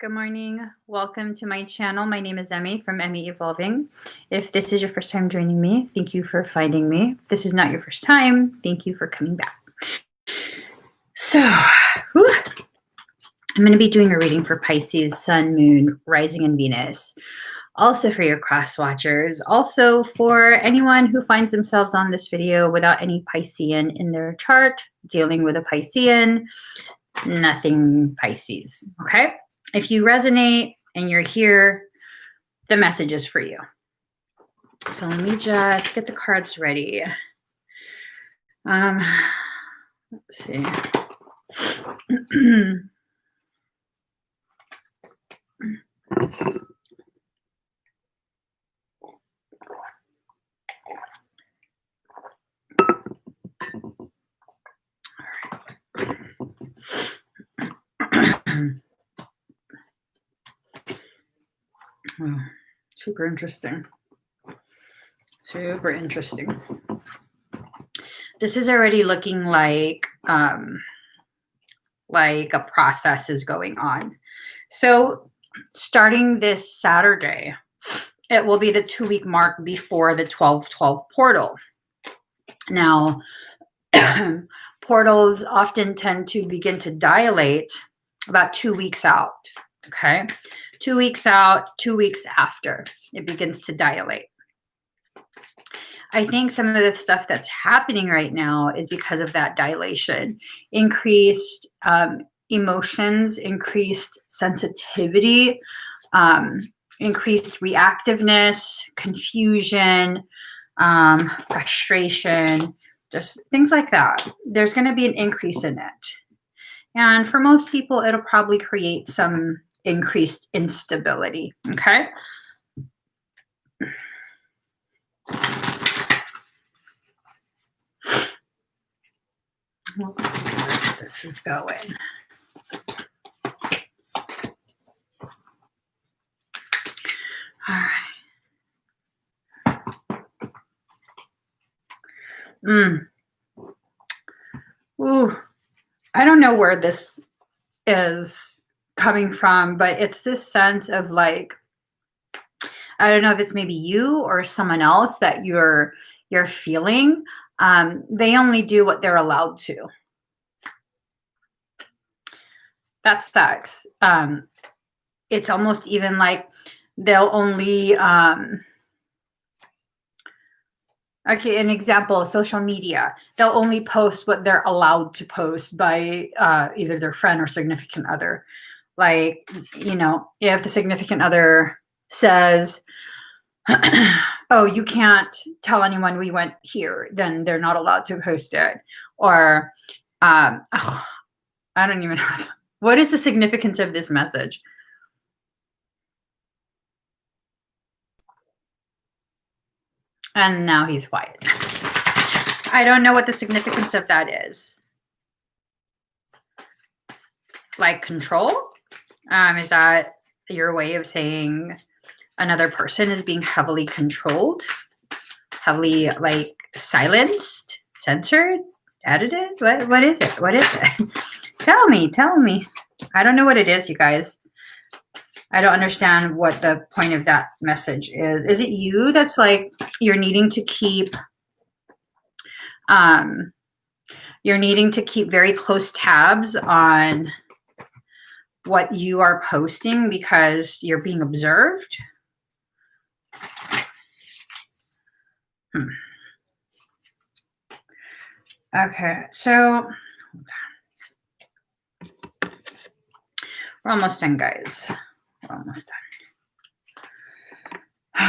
Good morning. Welcome to my channel. My name is Emmie from Emmie Evolving. If this is your first time joining me, thank you for finding me. If this is not your first time, thank you for coming back. So, I'm going to be doing a reading for Pisces, Sun, Moon, Rising, and Venus. Also for your cross watchers. Also for anyone who finds themselves on this video without any Piscean in their chart, dealing with a Piscean, nothing Pisces, okay? If you resonate and you're here, the message is for you. So let me just get the cards ready. Let's see. Oh, super interesting. Super interesting. This is already looking like a process is going on. So starting this Saturday, it will be the 2-week mark before the 12/12 portal. Now, portals often tend to begin to dilate about 2 weeks out, okay? 2 weeks out, 2 weeks after it begins to dilate. I think some of the stuff that's happening right now is because of that dilation. Increased emotions, increased sensitivity, increased reactiveness, confusion, frustration, just things like that. There's going to be an increase in it. And for most people, it'll probably create some increased instability, okay? Let's see where this is going. All right. Ooh, I don't know where this is coming from, but it's this sense of like, I don't know if it's maybe you or someone else that you're feeling. They only do what they're allowed to. That sucks. It's almost even like they'll only, okay, an example, social media. They'll only post what they're allowed to post by either their friend or significant other. Like, you know, if the significant other says, oh, you can't tell anyone we went here, then they're not allowed to post it. Or, I don't even know. What is the significance of this message? And now he's quiet. I don't know what the significance of that is. Like control? Is that your way of saying another person is being heavily controlled? Heavily like silenced, censored, edited? What is it? What is it? Tell me. I don't know what it is, you guys. I don't understand what the point of that message is. Is it you that's like you're needing to keep very close tabs on what you are posting because you're being observed? Okay, so we're almost done, guys. We're almost done.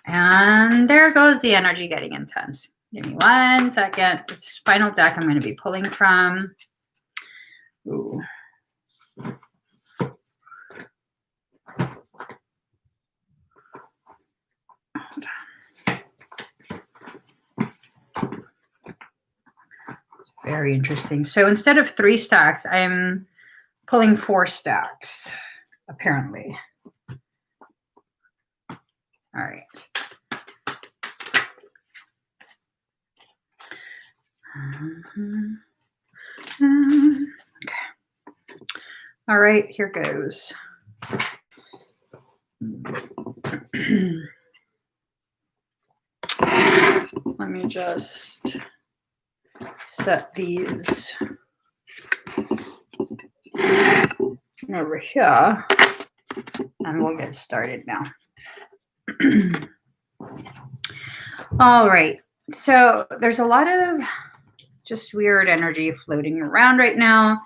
And there goes the energy getting intense. Give me 1 second. This final deck I'm going to be pulling from. Ooh. It's very interesting. So instead of 3 stacks, I'm pulling 4 stacks, apparently. All right. Okay. All right, here goes. Let me just set these over here, and we'll get started now. All right, so there's a lot of just weird energy floating around right now.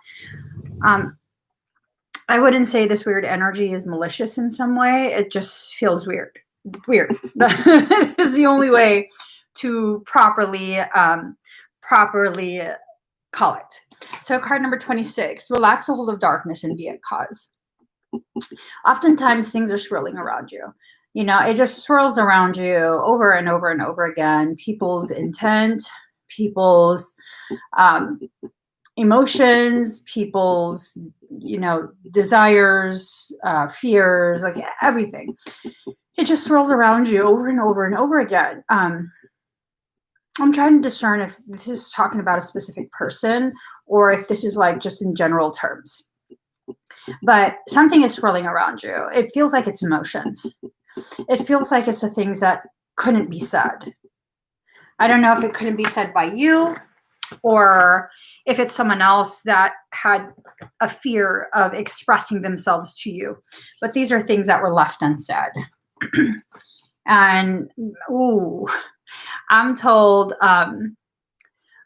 I wouldn't say this weird energy is malicious in some way. It just feels weird. Weird is the only way to properly call it. So card number 26, relax the hold of darkness and be at cause. Oftentimes things are swirling around you. You know, it just swirls around you over and over and over again. People's intent, people's emotions, people's, you know, desires, fears, like everything. It just swirls around you over and over and over again. I'm trying to discern if this is talking about a specific person or if this is like just in general terms. But something is swirling around you. It feels like it's emotions. It feels like it's the things that couldn't be said. I don't know if it couldn't be said by you or if it's someone else that had a fear of expressing themselves to you. But these are things that were left unsaid. And, ooh, I'm told the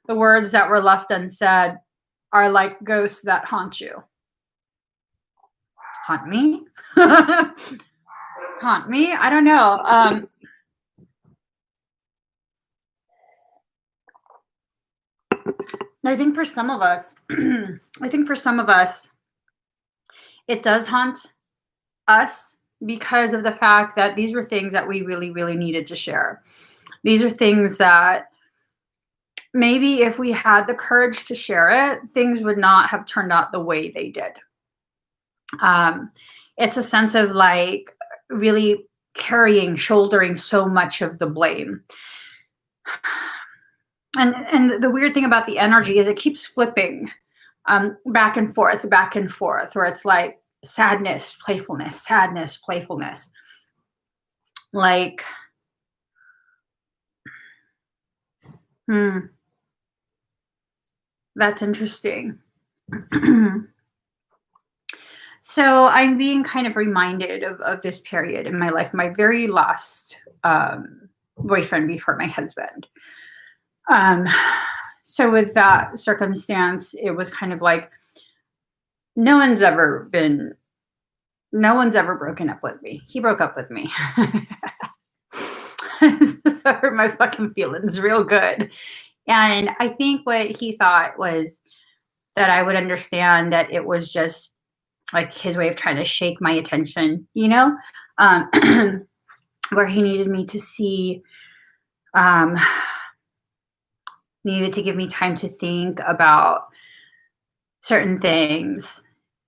words that were left unsaid are like ghosts that haunt you. Haunt me? Haunt me? I don't know. I think for some of us, it does haunt us because of the fact that these were things that we really, really needed to share. These are things that maybe if we had the courage to share it, things would not have turned out the way they did. It's a sense of like really shouldering so much of the blame. And the weird thing about the energy is it keeps flipping back and forth, where it's like sadness, playfulness, sadness, playfulness. Like, that's interesting. So I'm being kind of reminded of this period in my life, my very last boyfriend before my husband. So with that circumstance, it was kind of like, no one's ever broken up with me. He broke up with me. That hurt my fucking feelings real good. And I think what he thought was that I would understand that it was just like his way of trying to shake my attention, you know, where he needed me to see, needed to give me time to think about certain things.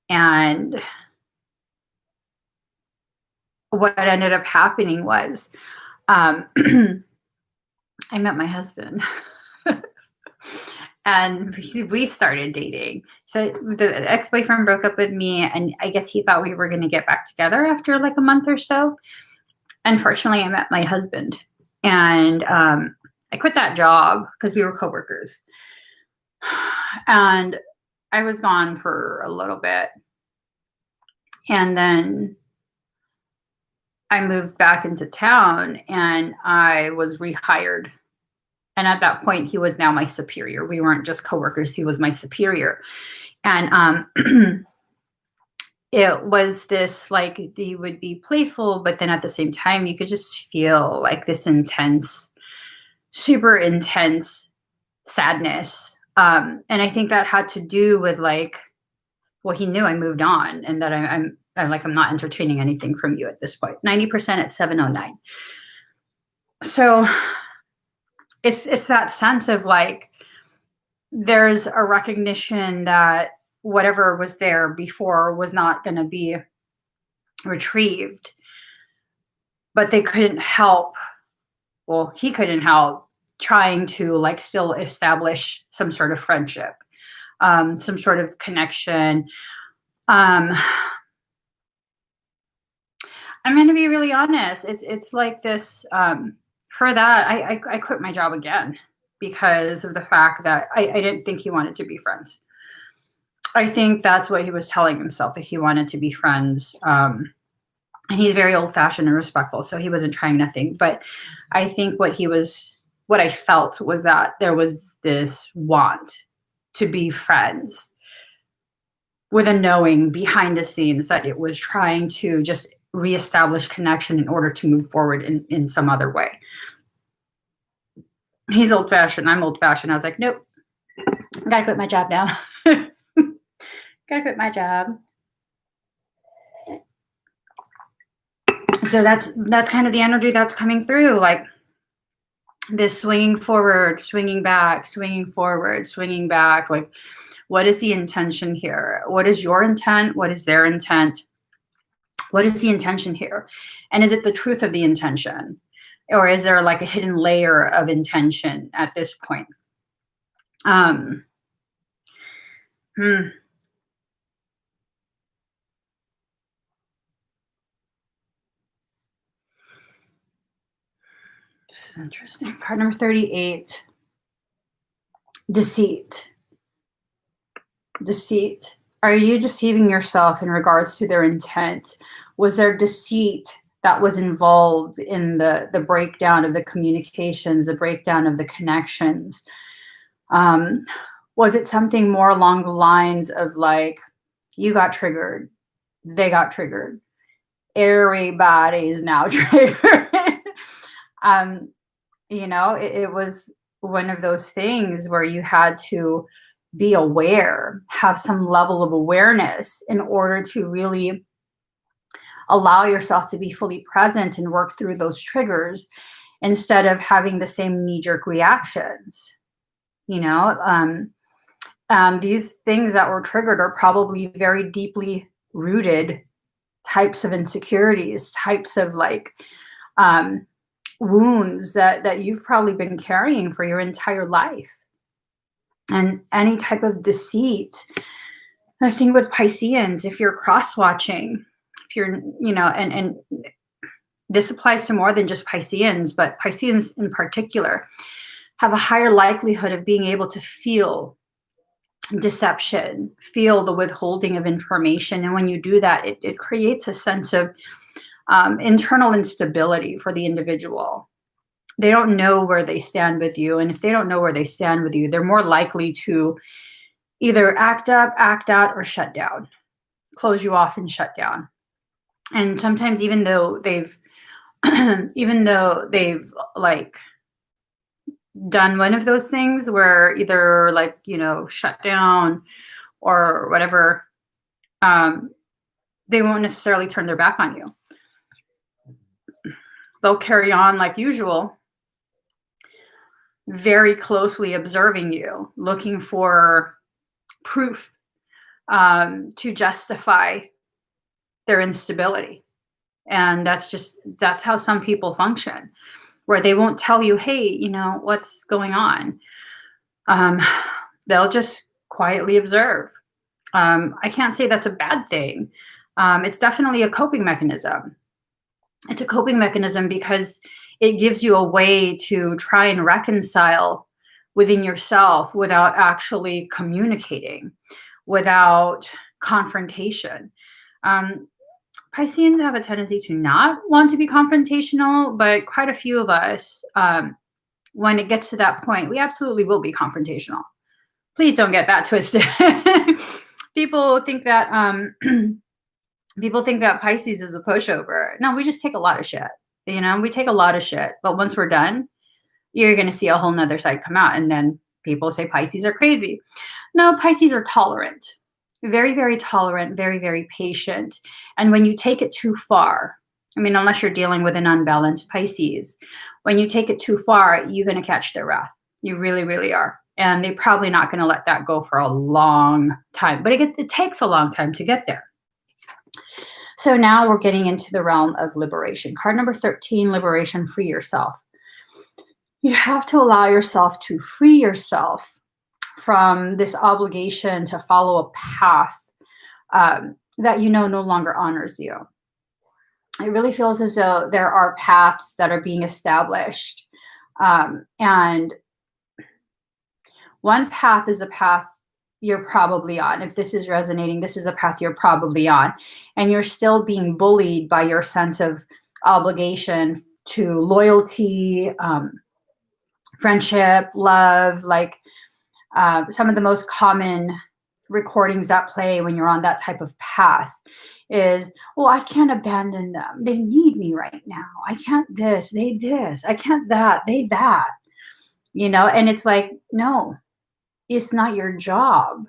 And what ended up happening was I met my husband and we started dating. So the ex-boyfriend broke up with me, and I guess he thought we were going to get back together after like a month or so. Unfortunately, I met my husband, and I quit that job because we were coworkers. And I was gone for a little bit. And then I moved back into town and I was rehired. And at that point, he was now my superior. We weren't just coworkers. He was my superior. And it was this, like, he would be playful, but then at the same time, you could just feel like this intense, super intense sadness. And I think that had to do with like, well, he knew I moved on and that I'm not entertaining anything from you at this point. 90% at 7:09. So it's that sense of like, there's a recognition that whatever was there before was not going to be retrieved, but they couldn't help. Well, he couldn't help trying to like still establish some sort of friendship, some sort of connection. I'm going to be really honest. It's like this. For that, I quit my job again because of the fact that I didn't think he wanted to be friends. I think that's what he was telling himself, that he wanted to be friends. And he's very old fashioned and respectful, so he wasn't trying nothing. But I think what I felt was that there was this want to be friends, with a knowing behind the scenes that it was trying to just reestablish connection in order to move forward in some other way. He's old fashioned. I'm old fashioned. I was like, nope, I gotta quit my job now. Gotta quit my job. So that's kind of the energy that's coming through, like this swinging forward, swinging back, swinging forward, swinging back. Like, what is the intention here? What is your intent? What is their intent? What is the intention here? And is it the truth of the intention? Or is there like a hidden layer of intention at this point? This is interesting. Card number 38. Deceit. Deceit. Are you deceiving yourself in regards to their intent? Was there deceit that was involved in the breakdown of the communications, the breakdown of the connections? Was it something more along the lines of like, you got triggered, they got triggered, everybody's now triggered? You know, it was one of those things where you had to be aware, have some level of awareness in order to really allow yourself to be fully present and work through those triggers, instead of having the same knee-jerk reactions. You know, these things that were triggered are probably very deeply rooted types of insecurities, types of like wounds that you've probably been carrying for your entire life. And any type of deceit, I think with Pisceans, if you're cross-watching, if you're, you know, and this applies to more than just Pisceans, but Pisceans in particular have a higher likelihood of being able to feel deception, feel the withholding of information. And when you do that, it creates a sense of internal instability for the individual. They don't know where they stand with you. And if they don't know where they stand with you, they're more likely to either act up, act out, or shut down, close you off and shut down. And sometimes even though they've like done one of those things where either like, you know, shut down or whatever, they won't necessarily turn their back on you. They'll carry on like usual, very closely observing you, looking for proof to justify their instability. And that's how some people function, where they won't tell you, hey, you know, what's going on. They'll just quietly observe. I can't say that's a bad thing. It's definitely a coping mechanism. It's a coping mechanism because it gives you a way to try and reconcile within yourself without actually communicating, without confrontation. Pisceans have a tendency to not want to be confrontational, but quite a few of us, when it gets to that point, we absolutely will be confrontational. Please don't get that twisted. People think that Pisces is a pushover. No, we just take a lot of shit. You know, we take a lot of shit, but once we're done, you're going to see a whole nother side come out. And then people say Pisces are crazy. No, Pisces are tolerant, very, very tolerant, very, very patient. And when you take it too far, I mean, unless you're dealing with an unbalanced Pisces, when you take it too far, you're going to catch their wrath. You really, really are. And they're probably not going to let that go for a long time, but it takes a long time to get there. So now we're getting into the realm of liberation. Card number 13, liberation, free yourself. You have to allow yourself to free yourself from this obligation to follow a path that you know no longer honors you. It really feels as though there are paths that are being established. And one path is a path you're probably on. If this is resonating, this is a path you're probably on. And you're still being bullied by your sense of obligation to loyalty, friendship, love, like some of the most common recordings that play when you're on that type of path is, well, I can't abandon them. They need me right now. I can't this, they this. I can't that, they that. You know, and it's like, no, it's not your job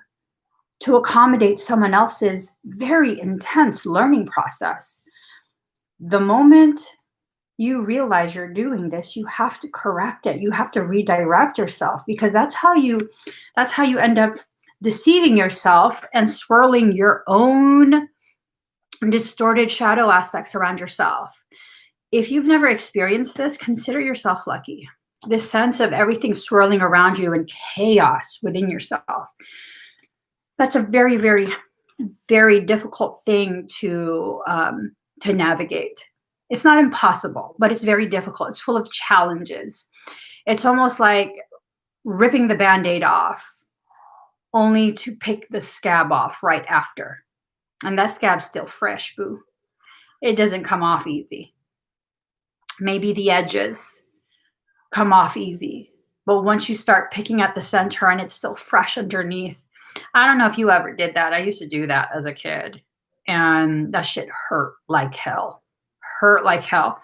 to accommodate someone else's very intense learning process. The moment you realize you're doing this, you have to correct it. You have to redirect yourself, because that's how you end up deceiving yourself and swirling your own distorted shadow aspects around yourself. If you've never experienced this, consider yourself lucky. This sense of everything swirling around you and chaos within yourself. That's a very, very, very difficult thing to navigate. It's not impossible, but it's very difficult. It's full of challenges. It's almost like ripping the Band-Aid off only to pick the scab off right after. And that scab's still fresh, boo. It doesn't come off easy. Maybe the edges come off easy, but once you start picking at the center and it's still fresh underneath. I don't know if you ever did that. I used to do that as a kid, and that shit hurt like hell. Hurt like hell.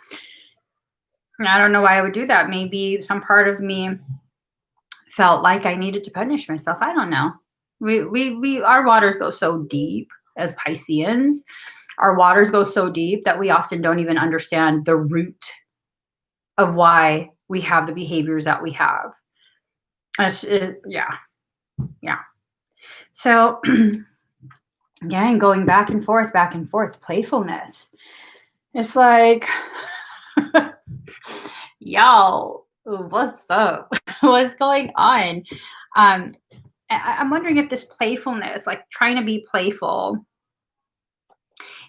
And I don't know why I would do that. Maybe some part of me felt like I needed to punish myself. I don't know. Our waters go so deep as Pisceans. Our waters go so deep that we often don't even understand the root of why we have the behaviors that we have. Yeah. So again, going back and forth, playfulness. It's like, y'all, what's up? What's going on? I'm wondering if this playfulness, like trying to be playful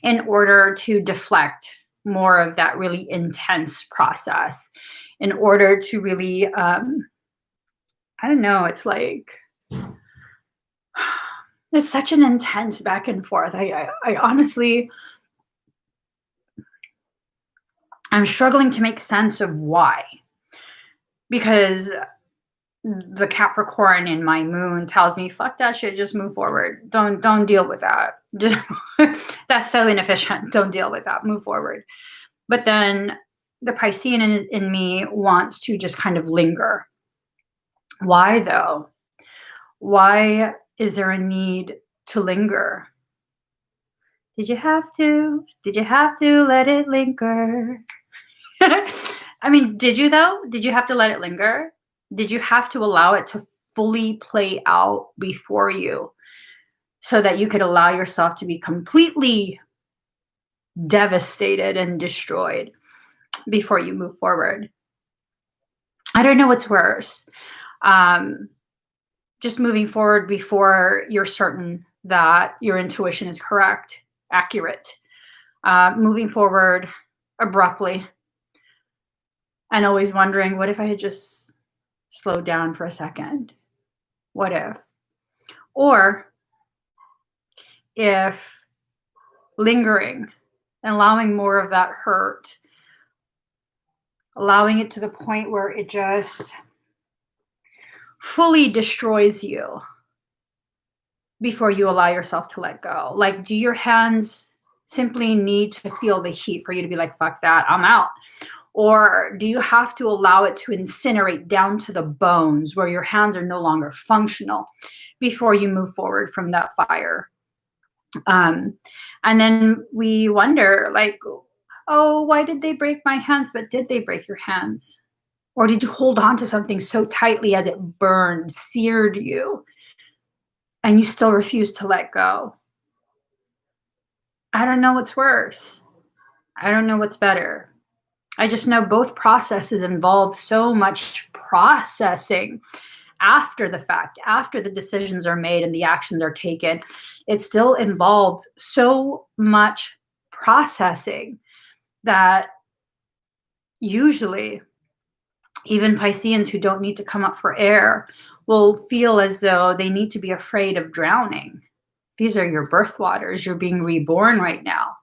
in order to deflect more of that really intense process, in order to really, I don't know, it's like, it's such an intense back and forth. I honestly, I'm struggling to make sense of why. Because the Capricorn in my moon tells me, fuck that shit, just move forward. Don't deal with that. That's so inefficient. Don't deal with that. Move forward. But then the Piscean in me wants to just kind of linger. Why though? Why is there a need to linger? Did you have to? Did you have to let it linger? I mean, did you though? Did you have to let it linger? Did you have to allow it to fully play out before you so that you could allow yourself to be completely devastated and destroyed before you move forward? I don't know what's worse. Just moving forward before you're certain that your intuition is correct, accurate. Moving forward abruptly and always wondering, what if I had just slowed down for a second? What if? Or if lingering and allowing more of that hurt, allowing it to the point where it just fully destroys you before you allow yourself to let go. Like, do your hands simply need to feel the heat for you to be like, fuck that, I'm out? Or do you have to allow it to incinerate down to the bones where your hands are no longer functional before you move forward from that fire? And then we wonder, like, oh, why did they break my hands? But did they break your hands? Or did you hold on to something so tightly as it burned, seared you, and you still refuse to let go? I don't know what's worse. I don't know what's better. I just know both processes involve so much processing after the fact, after the decisions are made and the actions are taken, it still involves so much processing that usually even Pisceans who don't need to come up for air will feel as though they need to be afraid of drowning. These are your birth waters. You're being reborn right now.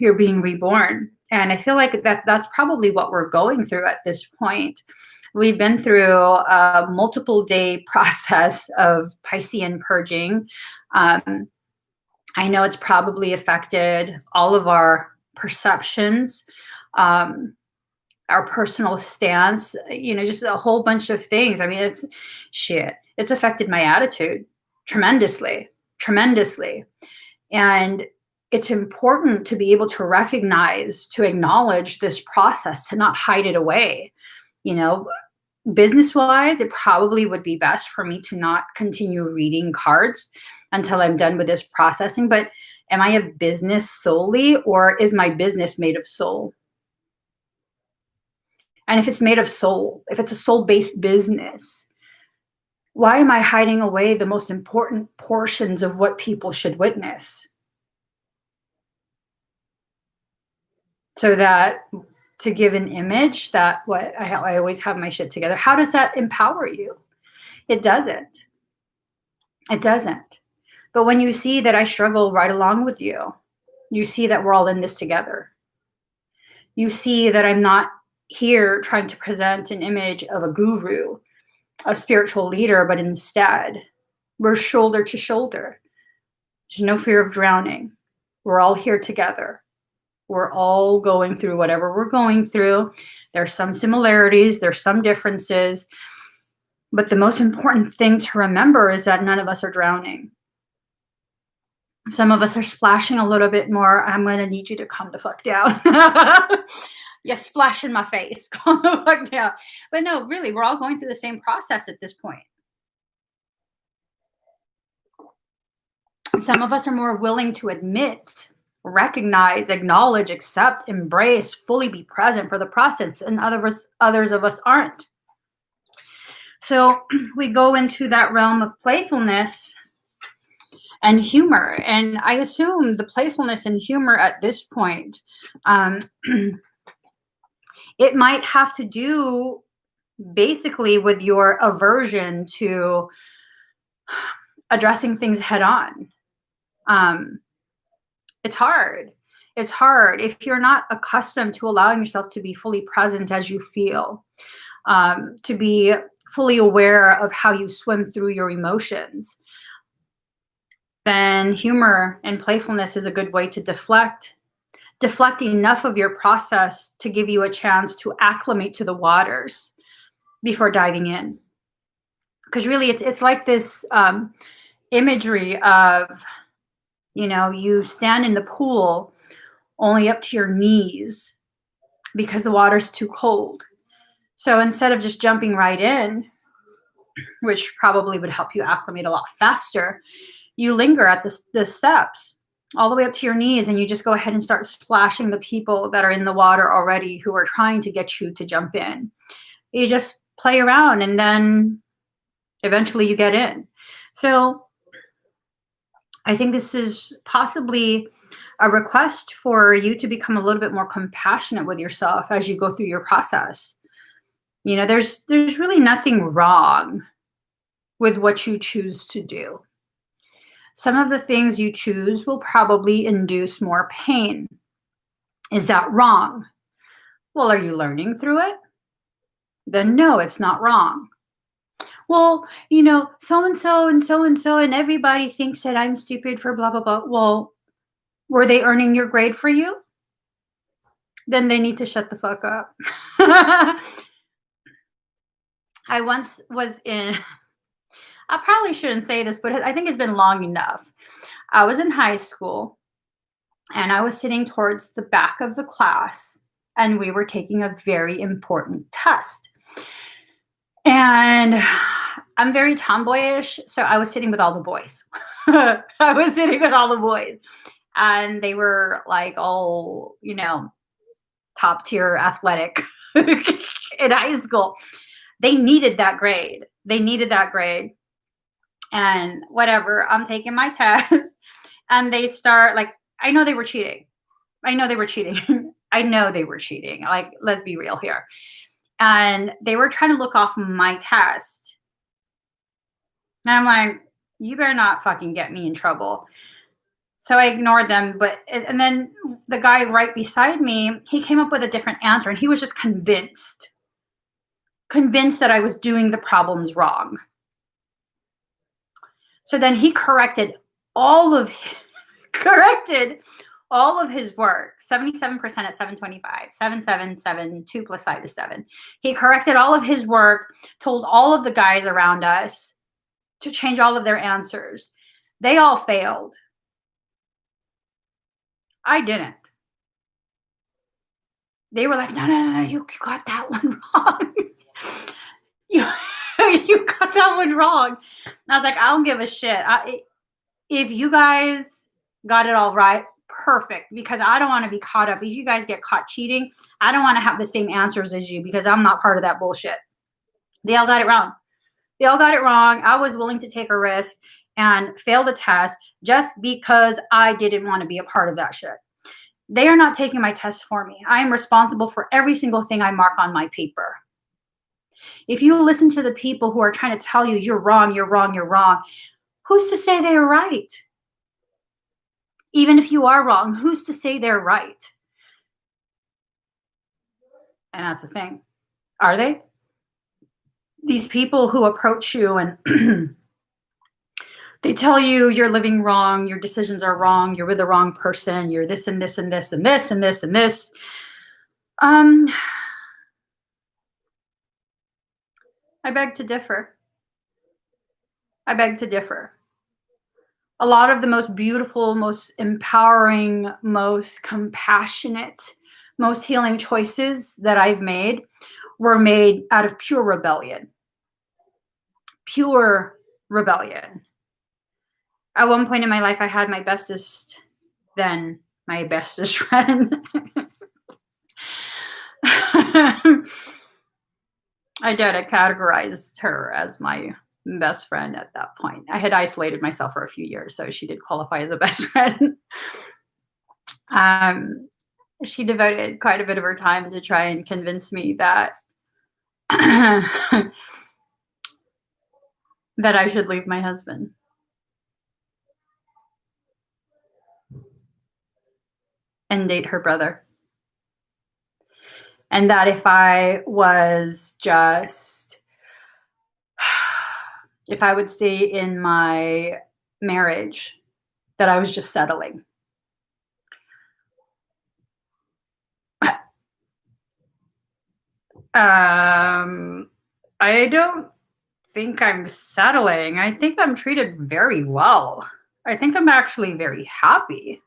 You're being reborn. And I feel like that's probably what we're going through at this point. We've been through a multiple day process of Piscean purging. I know it's probably affected all of our perceptions, our personal stance, just a whole bunch of things. I mean, it's affected my attitude tremendously. And it's important to be able to recognize, to acknowledge this process, to not hide it away. Business-wise, it probably would be best for me to not continue reading cards until I'm done with this processing. But am I a business solely, or is my business made of soul? And if it's made of soul, if it's a soul-based business, why am I hiding away the most important portions of what people should witness? So that to give an image that what I always have my shit together. How does that empower you? It doesn't. It doesn't. But when you see that I struggle right along with you, you see that we're all in this together. You see that I'm not here trying to present an image of a guru, a spiritual leader, but instead we're shoulder to shoulder. There's no fear of drowning. We're all here together. We're all going through whatever we're going through. There's some similarities, there's some differences, but the most important thing to remember is that none of us are drowning. Some of us are splashing a little bit more. I'm going to need you to calm the fuck down. You splash in my face. Calm the fuck down. But no, really, we're all going through the same process at this point. Some of us are more willing to admit, recognize, acknowledge, accept, embrace, fully be present for the process, and others of us aren't. So we go into that realm of playfulness and humor. And I assume the playfulness and humor at this point, it might have to do basically with your aversion to addressing things head on. It's hard. It's hard if you're not accustomed to allowing yourself to be fully present as you feel, to be fully aware of how you swim through your emotions. Then humor and playfulness is a good way to deflect enough of your process to give you a chance to acclimate to the waters before diving in. Because really, it's like this imagery of, you stand in the pool only up to your knees because the water's too cold. So instead of just jumping right in, which probably would help you acclimate a lot faster, you linger at the steps all the way up to your knees, and you just go ahead and start splashing the people that are in the water already who are trying to get you to jump in. You just play around, and then eventually you get in. So I think this is possibly a request for you to become a little bit more compassionate with yourself as you go through your process. There's really nothing wrong with what you choose to do. Some of the things you choose will probably induce more pain. Is that wrong? Well, are you learning through it? Then no, it's not wrong. Well, so-and-so and so-and-so, and everybody thinks that I'm stupid for blah, blah, blah. Well, were they earning your grade for you? Then they need to shut the fuck up. I once was in, I probably shouldn't say this, but I think it's been long enough. I was in high school, and I was sitting towards the back of the class, and we were taking a very important test. And I'm very tomboyish, so I was sitting with all the boys. I was sitting with all the boys. And they were like all, top tier athletic in high school. They needed that grade. They needed that grade. And whatever, I'm taking my test. And they start like, I know they were cheating. I know they were cheating. I know they were cheating. Like, let's be real here. And they were trying to look off my test. And I'm like, you better not fucking get me in trouble. So I ignored them. And then the guy right beside me, he came up with a different answer, and he was just convinced that I was doing the problems wrong. So then he corrected all of his work, 77% at 725, 777, 2 plus 5 is 7. He corrected all of his work, told all of the guys around us to change all of their answers. They all failed. I didn't. They were like, no, you got that one wrong. you got that one wrong. And I was like, I don't give a shit. If you guys got it all right, perfect, because I don't want to be caught up. If you guys get caught cheating, I don't want to have the same answers as you, because I'm not part of that bullshit. They all got it wrong. I was willing to take a risk and fail the test just because I didn't want to be a part of that shit. They are not taking my test for me. I am responsible for every single thing I mark on my paper. If you listen to the people who are trying to tell you you're wrong, who's to say they're right? Even if you are wrong, who's to say they're right? And that's the thing. Are they? These people who approach you and they tell you you're living wrong, your decisions are wrong, you're with the wrong person, you're this and this and this and this and this and this. I beg to differ. A lot of the most beautiful, most empowering, most compassionate, most healing choices that I've made were made out of pure rebellion. Pure rebellion. At one point in my life, I had my bestest friend. I categorized her as my best friend at that point. I had isolated myself for a few years, so she did qualify as a best friend. She devoted quite a bit of her time to try and convince me that that I should leave my husband. And date her brother. And that if I would stay in my marriage, that I was just settling. I don't think I'm settling. I think I'm treated very well. I think I'm actually very happy.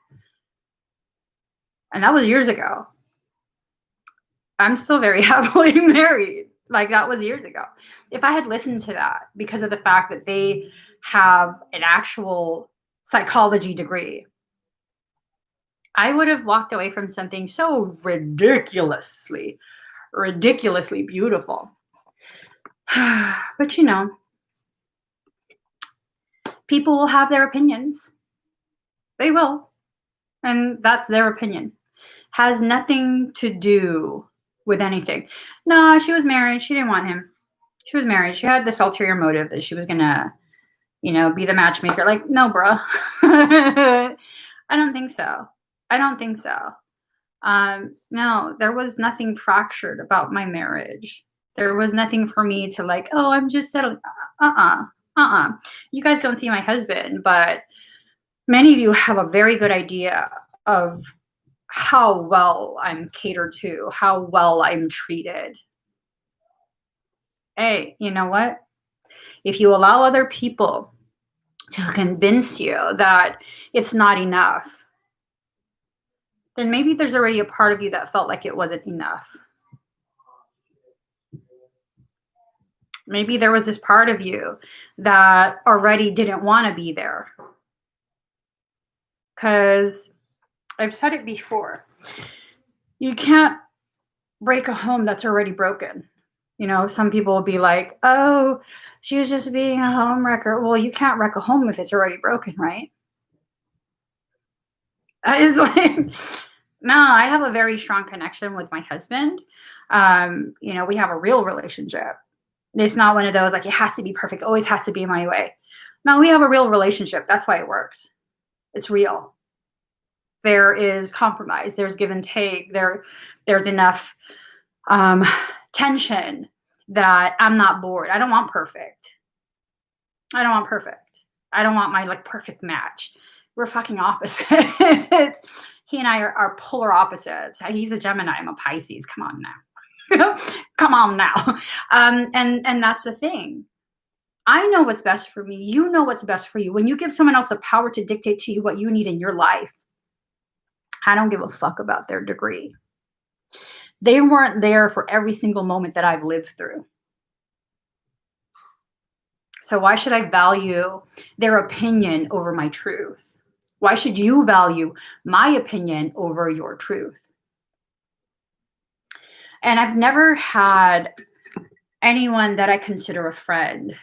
And that was years ago. I'm still very happily married. Like, that was years ago. If I had listened to that, because of the fact that they have an actual psychology degree, I would have walked away from something so ridiculously beautiful. But you know, people will have their opinions. They will. And that's their opinion. Has nothing to do with anything. No, she was married. She didn't want him. She was married. She had this ulterior motive that she was going to, be the matchmaker. Like, no, bruh. I don't think so. No, there was nothing fractured about my marriage. There was nothing for me to like, oh, I'm just settling. You guys don't see my husband, but many of you have a very good idea of how well I'm catered to, how well I'm treated. Hey, you know what? If you allow other people to convince you that it's not enough, then maybe there's already a part of you that felt like it wasn't enough. Maybe there was this part of you that already didn't want to be there. Because I've said it before. You can't break a home that's already broken. Some people will be like, oh, she was just being a home wrecker. Well, you can't wreck a home if it's already broken, right? It's like, no, I have a very strong connection with my husband. We have a real relationship. It's not one of those like, it has to be perfect, always has to be my way. No, we have a real relationship. That's why it works. It's real. There is compromise. There's give and take. There's enough tension that I'm not bored. I don't want perfect. I don't want my like perfect match. We're fucking opposites. He and I are polar opposites. He's a Gemini. I'm a Pisces. Come on now. Come on now. And that's the thing. I know what's best for me. You know what's best for you. When you give someone else the power to dictate to you what you need in your life, I don't give a fuck about their degree. They weren't there for every single moment that I've lived through. So why should I value their opinion over my truth? Why should you value my opinion over your truth? And I've never had anyone that I consider a friend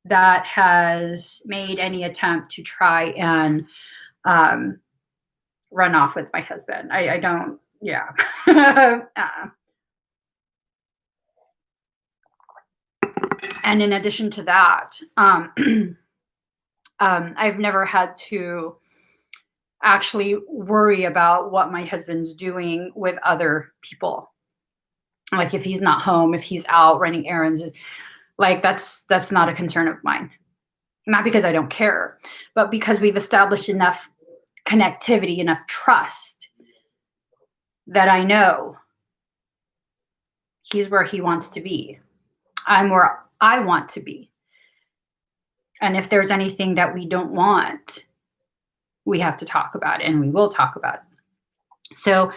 that has made any attempt to try and run off with my husband. I don't, yeah. And in addition to that, I've never had to actually worry about what my husband's doing with other people. Like if he's not home, if he's out running errands, like that's not a concern of mine. Not because I don't care, but because we've established enough connectivity, enough trust that I know he's where he wants to be. I'm where I want to be. And if there's anything that we don't want, we have to talk about it, and we will talk about it. So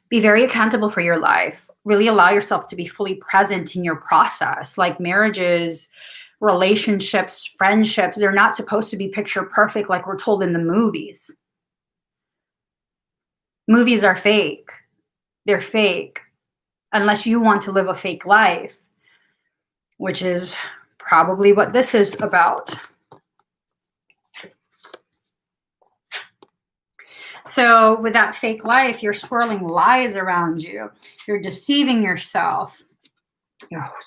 be very accountable for your life. Really allow yourself to be fully present in your process. Like marriages, relationships, friendships, they're not supposed to be picture perfect like we're told in the movies. Movies are fake. They're fake. Unless you want to live a fake life, which is probably what this is about. So with that fake life, you're swirling lies around you. You're deceiving yourself.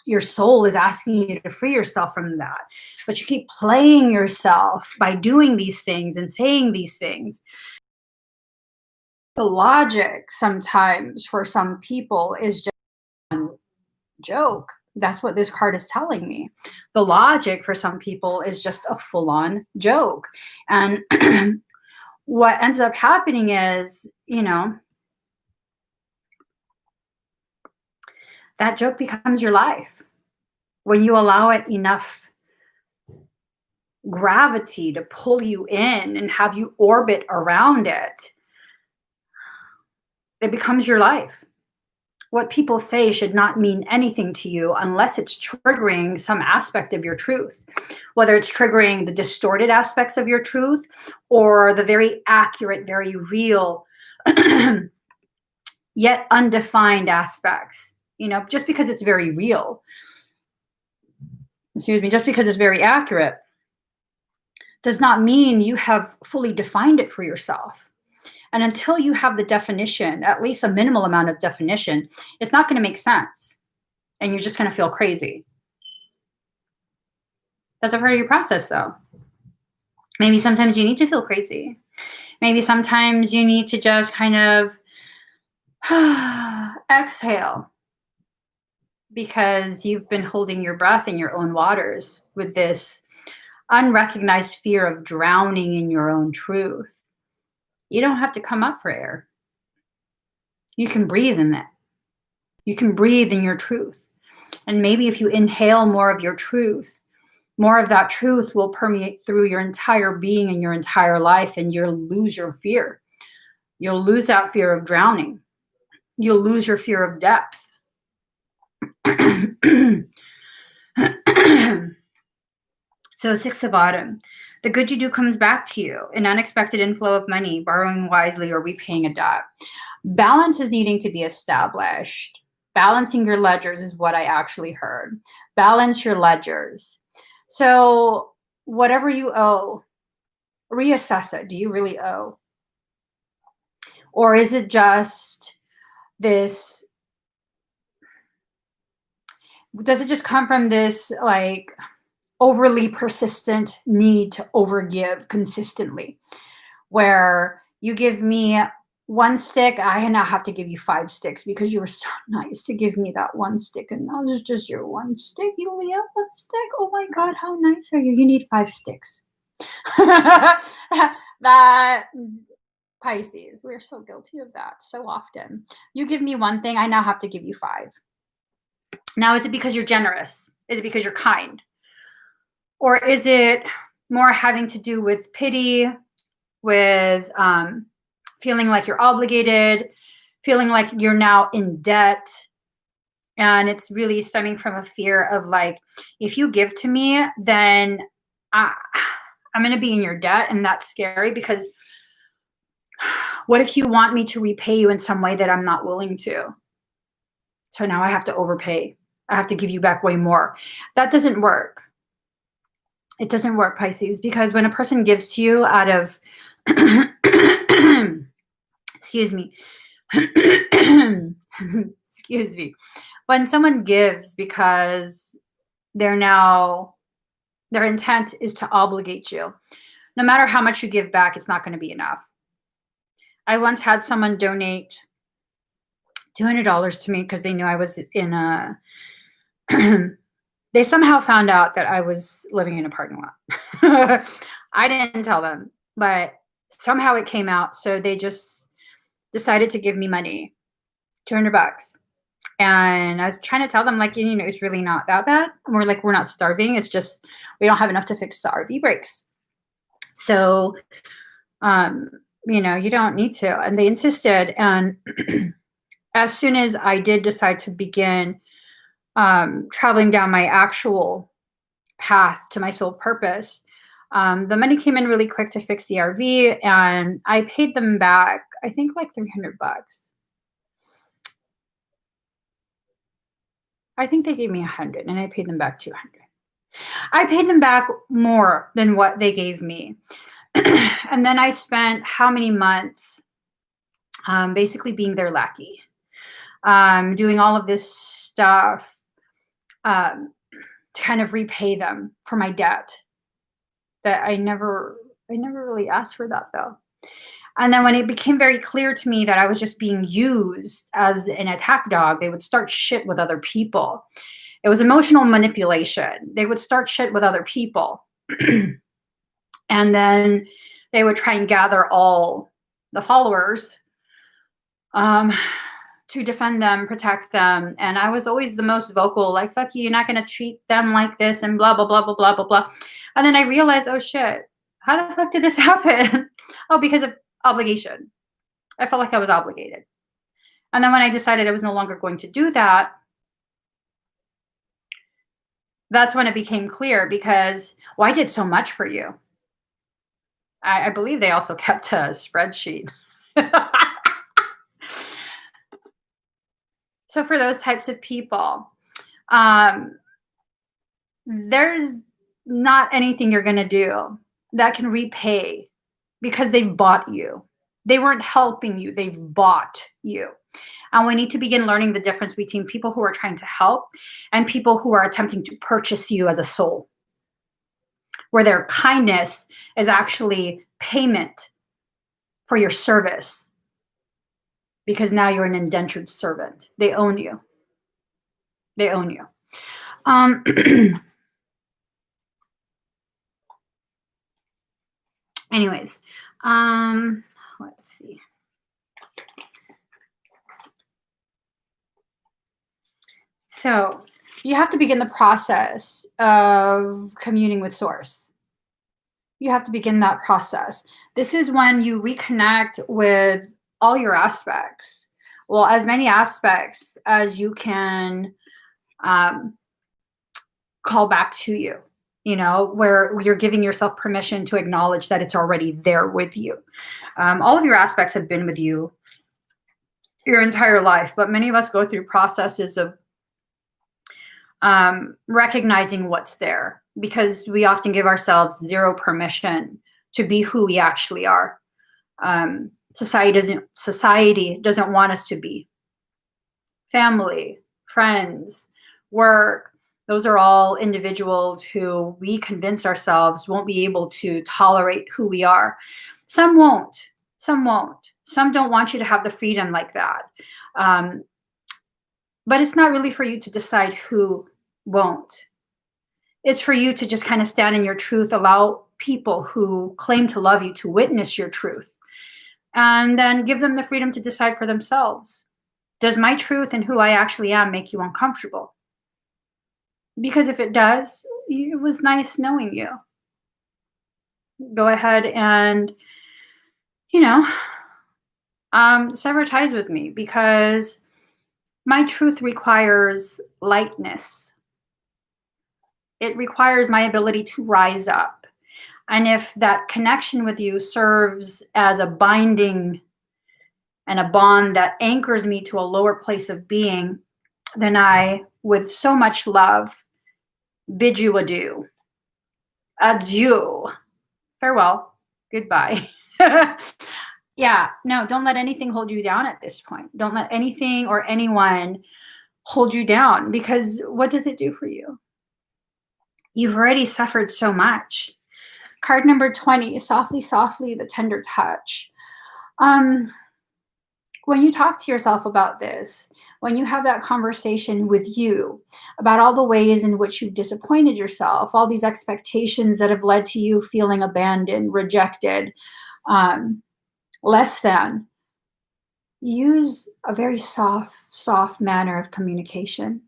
Your soul is asking you to free yourself from that. But you keep playing yourself by doing these things and saying these things. The logic sometimes for some people is just a joke. That's what this card is telling me. The logic for some people is just a full-on joke. And what ends up happening is, that joke becomes your life. When you allow it enough gravity to pull you in and have you orbit around it, it becomes your life. What people say should not mean anything to you unless it's triggering some aspect of your truth, whether it's triggering the distorted aspects of your truth or the very accurate, very real, yet undefined aspects. Just because it's very real, just because it's very accurate, does not mean you have fully defined it for yourself. And until you have the definition, at least a minimal amount of definition, it's not going to make sense. And you're just going to feel crazy. That's a part of your process, though. Maybe sometimes you need to feel crazy. Maybe sometimes you need to just kind of exhale, because you've been holding your breath in your own waters with this unrecognized fear of drowning in your own truth. You don't have to come up for air. You can breathe in it. You can breathe in your truth. And maybe if you inhale more of your truth, more of that truth will permeate through your entire being and your entire life, and you'll lose your fear. You'll lose that fear of drowning. You'll lose your fear of depth. So 6 of Autumn. The good you do comes back to you. An unexpected inflow of money, borrowing wisely, or repaying a debt. Balance is needing to be established. Balancing your ledgers is what I actually heard. Balance your ledgers. So whatever you owe, reassess it. Do you really owe? Or is it just this, does it just come from this like overly persistent need to overgive consistently, where you give me 1 stick, I now have to give you 5 sticks because you were so nice to give me that 1 stick, and now there's just your 1 stick. You only have 1 stick. Oh my God, how nice are you? You need 5 sticks. That Pisces, we're so guilty of that so often. You give me 1 thing, I now have to give you 5. Now, is it because you're generous? Is it because you're kind? Or is it more having to do with pity, with feeling like you're obligated, feeling like you're now in debt? And it's really stemming from a fear of like, if you give to me, then I'm going to be in your debt. And that's scary, because what if you want me to repay you in some way that I'm not willing to? So now I have to overpay. I have to give you back way more. That doesn't work. It doesn't work, Pisces, because when a person gives to you out of, excuse me, excuse me, when someone gives because their intent is to obligate you, no matter how much you give back, it's not going to be enough. I once had someone donate $200 to me because they knew I was in a, they somehow found out that I was living in a parking lot. I didn't tell them, but somehow it came out. So they just decided to give me money, $200. And I was trying to tell them, like, it's really not that bad. We're not starving. It's just, we don't have enough to fix the RV brakes. So, you don't need to. And they insisted. And as soon as I did decide to begin traveling down my actual path to my soul purpose, the money came in really quick to fix the RV, and I paid them back, I think like $300. I think they gave me 100 and I paid them back 200. I paid them back more than what they gave me. And then I spent how many months basically being their lackey, doing all of this stuff to kind of repay them for my debt. That I never really asked for that, though. And then when it became very clear to me that I was just being used as an attack dog, they would start shit with other people. It was emotional manipulation. They would start shit with other people. And then they would try and gather all the followers to defend them, protect them. And I was always the most vocal, like, fuck you, you're not going to treat them like this and blah, blah, blah, blah, blah, blah, blah. And then I realized, oh shit, how the fuck did this happen? Oh, because of obligation. I felt like I was obligated. And then when I decided I was no longer going to do that, that's when it became clear, because, well, I did so much for you. I believe they also kept a spreadsheet. So for those types of people, there's not anything you're going to do that can repay, because they've bought you. They weren't helping you. They've bought you. And we need to begin learning the difference between people who are trying to help and people who are attempting to purchase you as a soul, where their kindness is actually payment for your service, because now you're an indentured servant. They own you. They own you. Anyways, let's see. So you have to begin the process of communing with Source. You have to begin that process. This is when you reconnect with all your aspects. Well, as many aspects as you can call back to you, where you're giving yourself permission to acknowledge that it's already there with you. All of your aspects have been with you your entire life, but many of us go through processes of recognizing what's there, because we often give ourselves zero permission to be who we actually are. Society doesn't want us to be. Family, friends, work, those are all individuals who we convince ourselves won't be able to tolerate who we are. Some won't. Some won't. Some don't want you to have the freedom like that. But it's not really for you to decide who won't. It's for you to just kind of stand in your truth, allow people who claim to love you to witness your truth, and then give them the freedom to decide for themselves. Does my truth and who I actually am make you uncomfortable? Because if it does, it was nice knowing you. Go ahead and, sever ties with me, because my truth requires lightness. It requires my ability to rise up. And if that connection with you serves as a binding and a bond that anchors me to a lower place of being, then I, with so much love, bid you adieu. Adieu. Farewell. Goodbye. Yeah, no, don't let anything hold you down at this point. Don't let anything or anyone hold you down, because what does it do for you? You've already suffered so much. Card number 20, softly, softly, the tender touch. When you talk to yourself about this, when you have that conversation with you about all the ways in which you've disappointed yourself, all these expectations that have led to you feeling abandoned, rejected, less than, use a very soft manner of communication.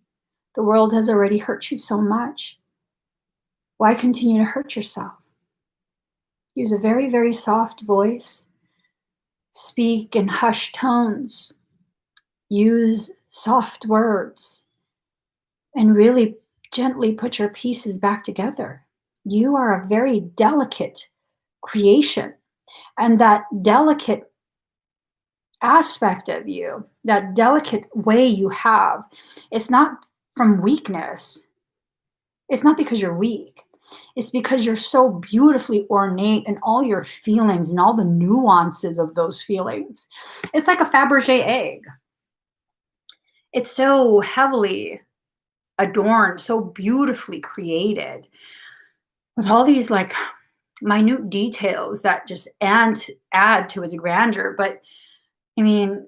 The world has already hurt you so much. Why continue to hurt yourself? Use a very, very soft voice. Speak in hushed tones. Use soft words. And really gently put your pieces back together. You are a very delicate creation. And that delicate aspect of you, that delicate way you have, it's not from weakness. It's not because you're weak. It's because you're so beautifully ornate in all your feelings and all the nuances of those feelings. It's like a Fabergé egg. It's so heavily adorned, so beautifully created, with all these like minute details that just add to its grandeur. But I mean,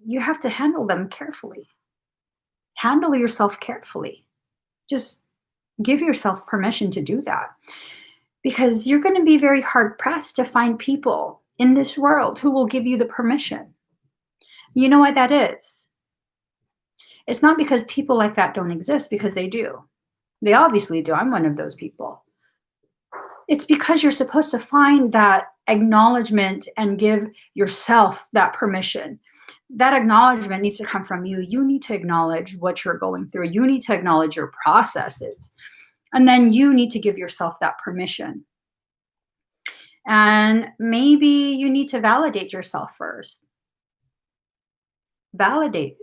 you have to handle them carefully. Handle yourself carefully. Just give yourself permission to do that, because you're going to be very hard pressed to find people in this world who will give you the permission. You know what that is? It's not because people like that don't exist, because they do. They obviously do. I'm one of those people. It's because you're supposed to find that acknowledgement and give yourself that permission. That acknowledgement needs to come from you. You need to acknowledge what you're going through. You need to acknowledge your processes. And then you need to give yourself that permission. And maybe you need to validate yourself first. Validate.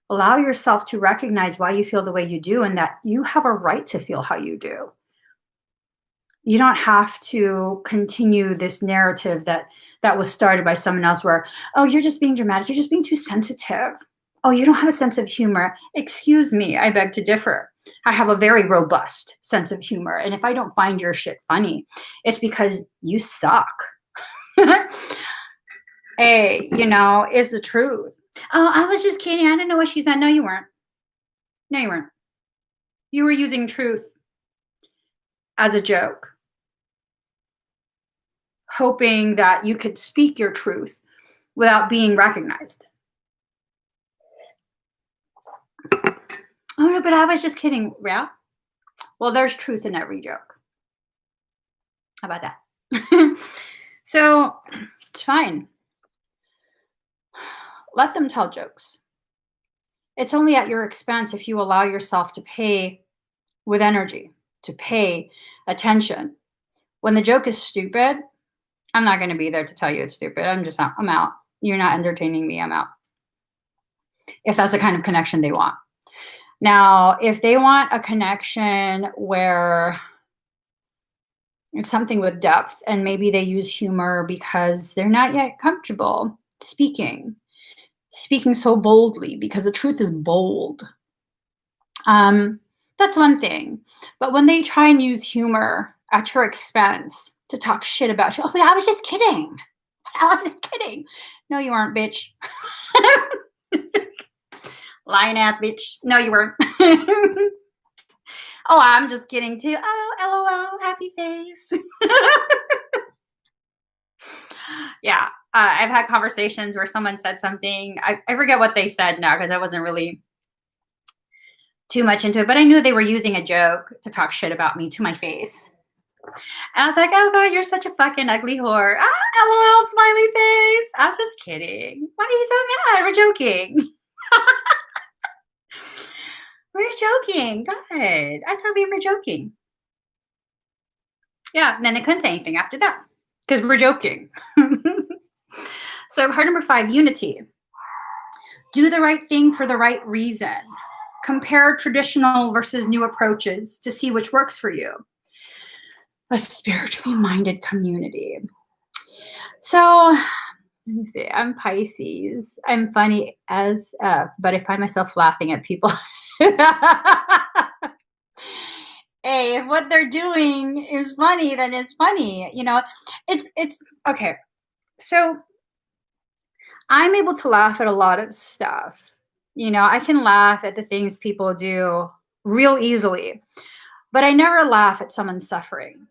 Allow yourself to recognize why you feel the way you do, and that you have a right to feel how you do. You don't have to continue this narrative that was started by someone else where, oh, you're just being dramatic. You're just being too sensitive. Oh, you don't have a sense of humor. Excuse me, I beg to differ. I have a very robust sense of humor. And if I don't find your shit funny, it's because you suck. Hey, is the truth. Oh, I was just kidding. I don't know what she's meant. No, you weren't. No, you weren't. You were using truth as a joke, hoping that you could speak your truth without being recognized. Oh, no, but I was just kidding. Yeah? Well, there's truth in every joke. How about that? So, it's fine. Let them tell jokes. It's only at your expense if you allow yourself to pay with energy, to pay attention. When the joke is stupid, I'm not going to be there to tell you it's stupid. I'm out. You're not entertaining me. I'm out. If that's the kind of connection they want. Now, if they want a connection where it's something with depth and maybe they use humor because they're not yet comfortable speaking so boldly because the truth is bold. That's one thing. But when they try and use humor at your expense to talk shit about you, oh, I was just kidding. I was just kidding. No, you weren't, bitch. Lying ass bitch. No, you weren't. Oh, I'm just kidding too. Oh, LOL, happy face. Yeah. I've had conversations where someone said something. I forget what they said now because I wasn't really too much into it, but I knew they were using a joke to talk shit about me to my face. And I was like, oh God, you're such a fucking ugly whore. LOL, smiley face. I was just kidding. Why are you so mad? We're joking. We're joking. God, I thought we were joking. Yeah, and then they couldn't say anything after that because we're joking. So, part number 5, unity. Do the right thing for the right reason. Compare traditional versus new approaches to see which works for you. A spiritually minded community. So, let me see. I'm Pisces. I'm funny as F, but I find myself laughing at people. Hey, if what they're doing is funny, then it's funny. You know, it's okay. So I'm able to laugh at a lot of stuff. You know, I can laugh at the things people do real easily, but I never laugh at someone suffering.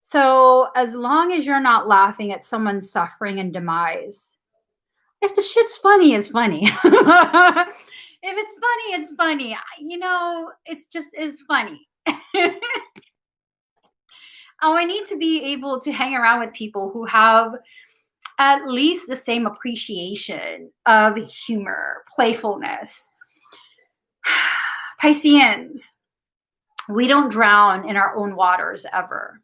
So as long as you're not laughing at someone's suffering and demise, if the shit's funny, it's funny. If it's funny, it's funny. You know, it's just is funny. Oh, I need to be able to hang around with people who have at least the same appreciation of humor, playfulness. Pisceans, we don't drown in our own waters ever.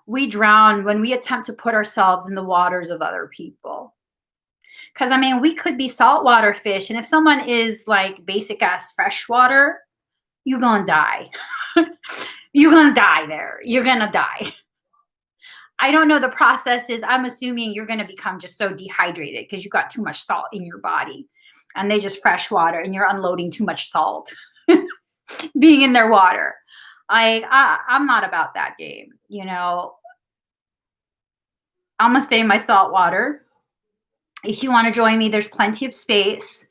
We drown when we attempt to put ourselves in the waters of other people. Because, I mean, we could be saltwater fish, and if someone is like basic ass freshwater, you're gonna die. You're gonna die there. You're gonna die. I don't know the process is. I'm assuming you're going to become just so dehydrated because you got too much salt in your body and they just fresh water and you're unloading too much salt being in their water. I'm not about that game. You know, I'm going to stay in my salt water. If you want to join me, there's plenty of space.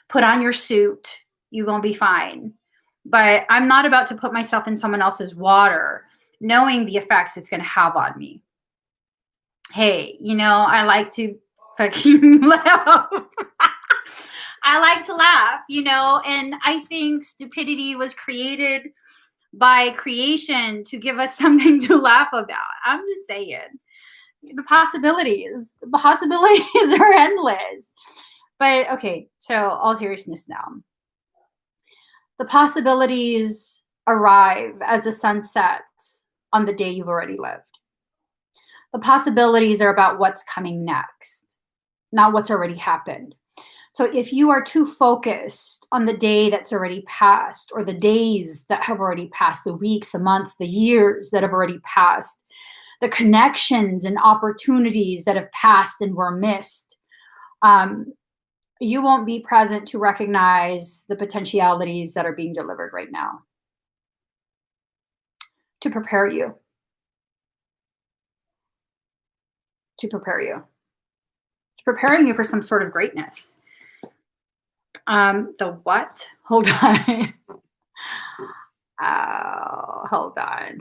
Put on your suit. You're going to be fine. But I'm not about to put myself in someone else's water knowing the effects it's going to have on me. Hey, you know, I like to fucking laugh. I like to laugh, you know, and I think stupidity was created by creation to give us something to laugh about. I'm just saying. The possibilities are endless. But okay, so all seriousness now. The possibilities arrive as the sun sets on the day you've already lived. The possibilities are about what's coming next, not what's already happened. So if you are too focused on the day that's already passed, or the days that have already passed, the weeks, the months, the years that have already passed, the connections and opportunities that have passed and were missed, you won't be present to recognize the potentialities that are being delivered right now to prepare you. It's preparing you for some sort of greatness. The what? Hold on. Hold on.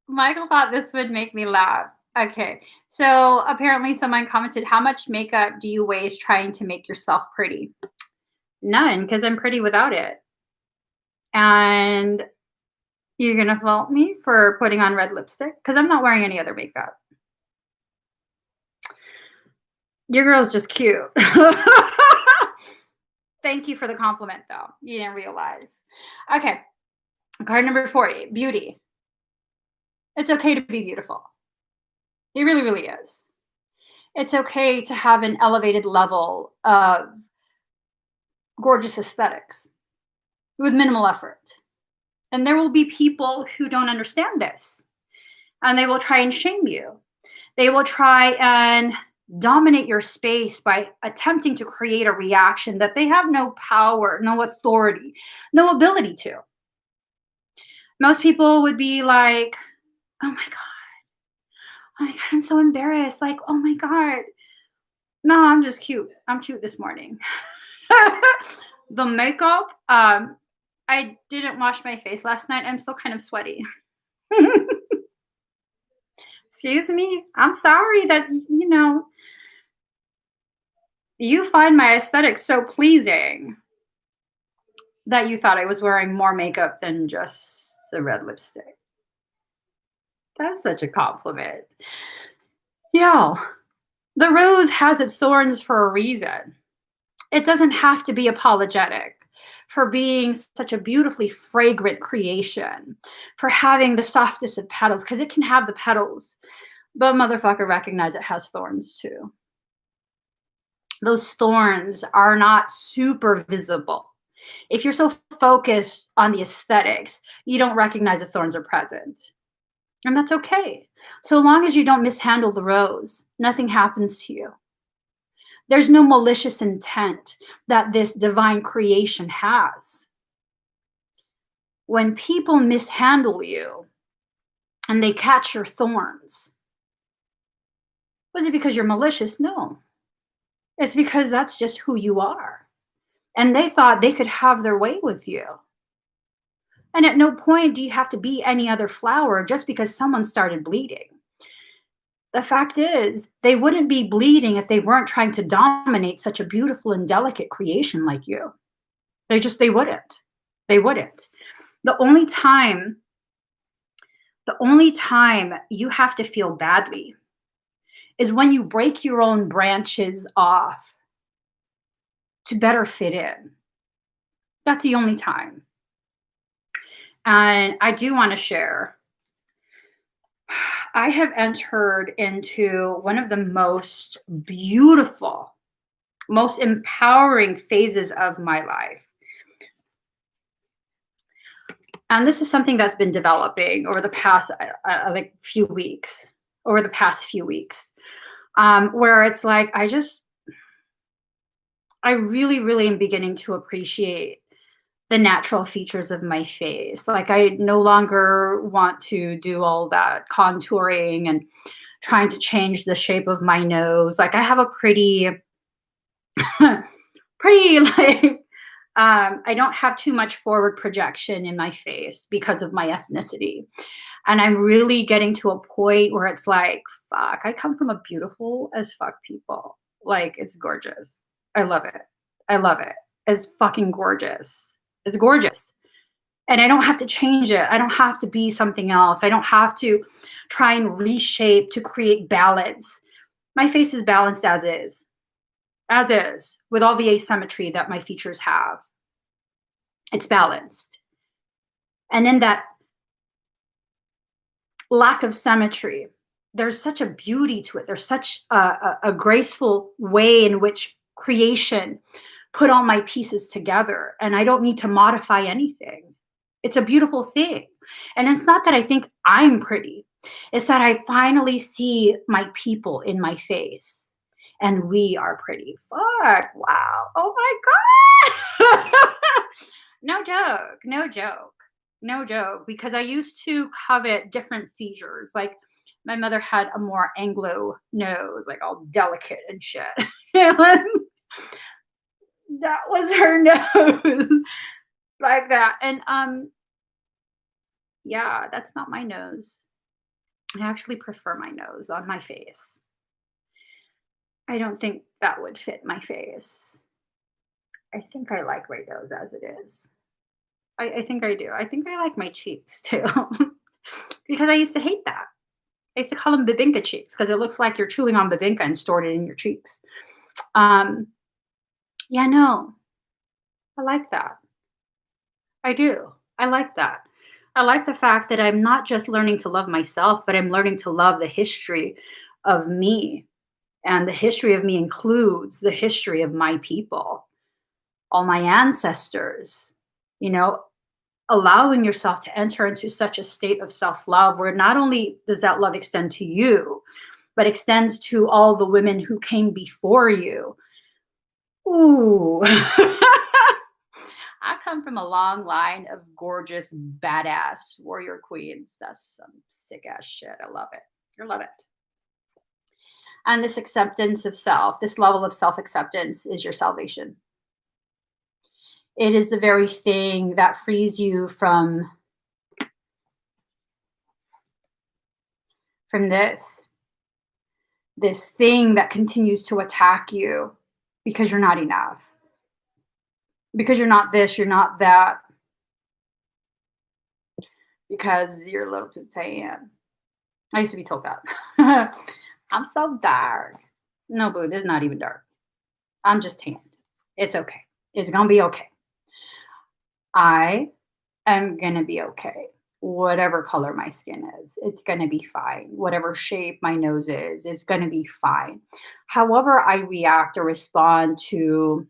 Michael thought this would make me laugh. Okay, so apparently someone commented, how much makeup do you waste trying to make yourself pretty? None, because I'm pretty without it. And you're gonna fault me for putting on red lipstick? Because I'm not wearing any other makeup. Your girl's just cute. Thank you for the compliment, though. You didn't realize. Okay. Card number 40, beauty. It's okay to be beautiful. It really, really is. It's okay to have an elevated level of gorgeous aesthetics with minimal effort. And there will be people who don't understand this, and they will try and shame you. They will try and dominate your space by attempting to create a reaction that they have no power, no authority, no ability to. Most people would be like, oh my God, oh my God, I'm so embarrassed. Like, oh my God. No, I'm just cute. I'm cute this morning. The makeup, I didn't wash my face last night. I'm still kind of sweaty. Excuse me. I'm sorry that, you find my aesthetic so pleasing that you thought I was wearing more makeup than just the red lipstick. That's such a compliment. Yeah. The rose has its thorns for a reason. It doesn't have to be apologetic for being such a beautifully fragrant creation, for having the softest of petals, because it can have the petals, but motherfucker, recognize it has thorns too. Those thorns are not super visible. If you're so focused on the aesthetics, you don't recognize the thorns are present. And that's okay. So long as you don't mishandle the rose, nothing happens to you. There's no malicious intent that this divine creation has. When people mishandle you and they catch your thorns, was it because you're malicious? No. It's because that's just who you are. And they thought they could have their way with you. And at no point do you have to be any other flower just because someone started bleeding. The fact is, they wouldn't be bleeding if they weren't trying to dominate such a beautiful and delicate creation like you. They wouldn't. They wouldn't. The only time you have to feel badly is when you break your own branches off to better fit in. That's the only time. And I do want to share, I have entered into one of the most beautiful, most empowering phases of my life. And this is something that's been developing over the past few weeks, where it's like, I really, really am beginning to appreciate the natural features of my face. Like, I no longer want to do all that contouring and trying to change the shape of my nose. Like, I have a pretty like, I don't have too much forward projection in my face because of my ethnicity. And I'm really getting to a point where it's like, fuck, I come from a beautiful as fuck people. Like, it's gorgeous. I love it. I love it. It's fucking gorgeous. It's gorgeous. And I don't have to change it. I don't have to be something else. I don't have to try and reshape to create balance. My face is balanced as is, with all the asymmetry that my features have. It's balanced. And in that lack of symmetry, there's such a beauty to it. There's such a graceful way in which creation put all my pieces together, and I don't need to modify anything. It's a beautiful thing. And it's not that I think I'm pretty. It's that I finally see my people in my face, and we are pretty. Fuck, wow. Oh my God. No joke. Because I used to covet different features. Like, my mother had a more Anglo nose, like all delicate and shit. That was her nose. Like that. And yeah, that's not my nose. I actually prefer my nose on my face. I don't think that would fit my face. I think I like my nose as it is. I think I do. I think I like my cheeks too. Because I used to hate that. I used to call them bibinka cheeks because it looks like you're chewing on bibinka and stored it in your cheeks. Um, yeah, no, I like that. I do. I like that. I like the fact that I'm not just learning to love myself, but I'm learning to love the history of me. And the history of me includes the history of my people, all my ancestors, you know, allowing yourself to enter into such a state of self love where not only does that love extend to you, but extends to all the women who came before you. Ooh. I come from a long line of gorgeous, badass warrior queens. That's some sick ass shit. I love it. I love it. And this acceptance of self, this level of self acceptance is your salvation. It is the very thing that frees you from this thing that continues to attack you because you're not enough, because you're not this, you're not that, because you're a little too tan. I used to be told that. I'm so dark. No, boo, this is not even dark. I'm just tan. It's okay. It's gonna be okay. I am gonna be okay. Whatever color my skin is, it's gonna be fine. Whatever shape my nose is, it's gonna be fine. However, I react or respond to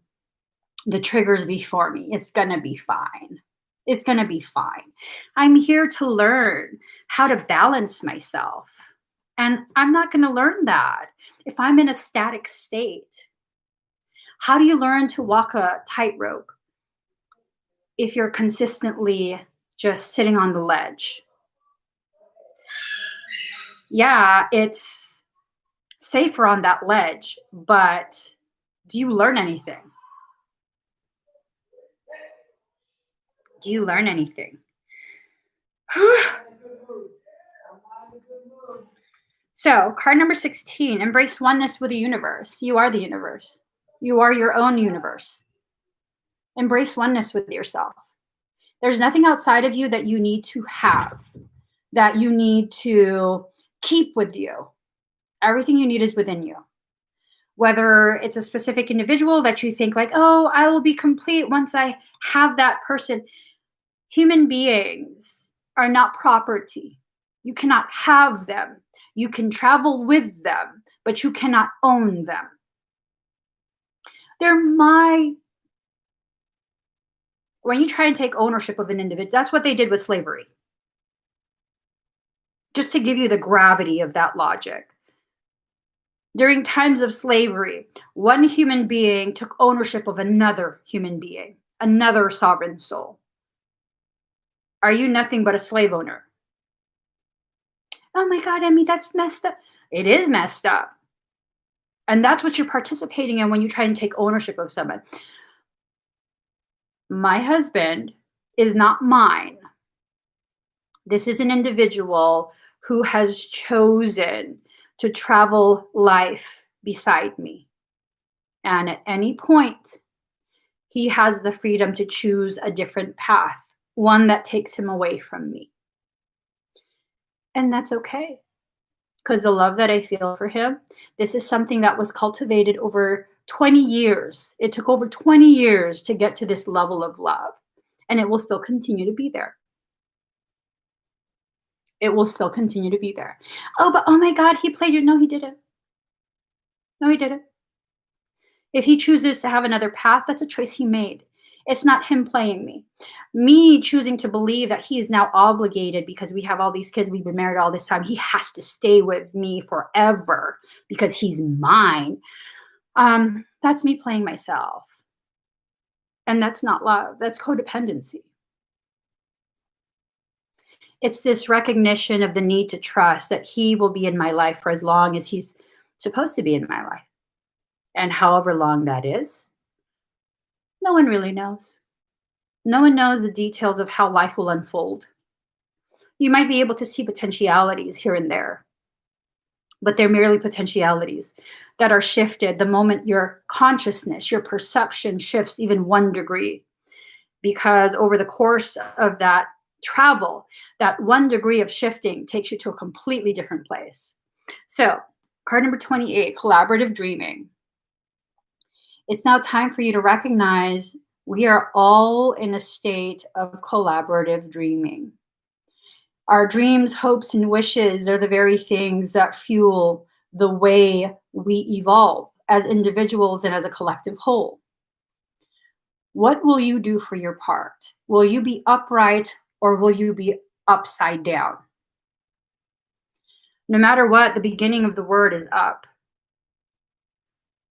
the triggers before me, it's gonna be fine. It's gonna be fine. I'm here to learn how to balance myself. And I'm not gonna learn that if I'm in a static state. How do you learn to walk a tightrope if you're consistently just sitting on the ledge? Yeah, it's safer on that ledge, but do you learn anything? Do you learn anything? So, card number 16, embrace oneness with the universe. You are the universe. You are your own universe. Embrace oneness with yourself. There's nothing outside of you that you need to have, that you need to keep with you. Everything you need is within you. Whether it's a specific individual that you think like, oh, I will be complete once I have that person. Human beings are not property. You cannot have them. You can travel with them, but you cannot own them. They're my. When you try and take ownership of an individual, that's what they did with slavery. Just to give you the gravity of that logic. During times of slavery, one human being took ownership of another human being, another sovereign soul. Are you nothing but a slave owner? Oh my God, Emmie, that's messed up. It is messed up. And that's what you're participating in when you try and take ownership of someone. My husband is not mine. This is an individual who has chosen to travel life beside me. And at any point, he has the freedom to choose a different path, one that takes him away from me. And that's okay. Because the love that I feel for him, this is something that was cultivated over 20 years. It took over 20 years to get to this level of love. And it will still continue to be there. It will still continue to be there. Oh, but oh my God, he played you. No, he didn't. No, he didn't. If he chooses to have another path, that's a choice he made. It's not him playing me. Me choosing to believe that he is now obligated because we have all these kids, we've been married all this time. He has to stay with me forever because he's mine. That's me playing myself. And that's not love. That's codependency. It's this recognition of the need to trust that he will be in my life for as long as he's supposed to be in my life. And however long that is, no one really knows. No one knows the details of how life will unfold. You might be able to see potentialities here and there, but they're merely potentialities that are shifted the moment your consciousness, your perception shifts even 1 degree. Because over the course of that travel, that 1 degree of shifting takes you to a completely different place. So, card number 28, collaborative dreaming. It's now time for you to recognize we are all in a state of collaborative dreaming. Our dreams, hopes, and wishes are the very things that fuel the way we evolve as individuals and as a collective whole. What will you do for your part? Will you be upright or will you be upside down? No matter what, the beginning of the word is up.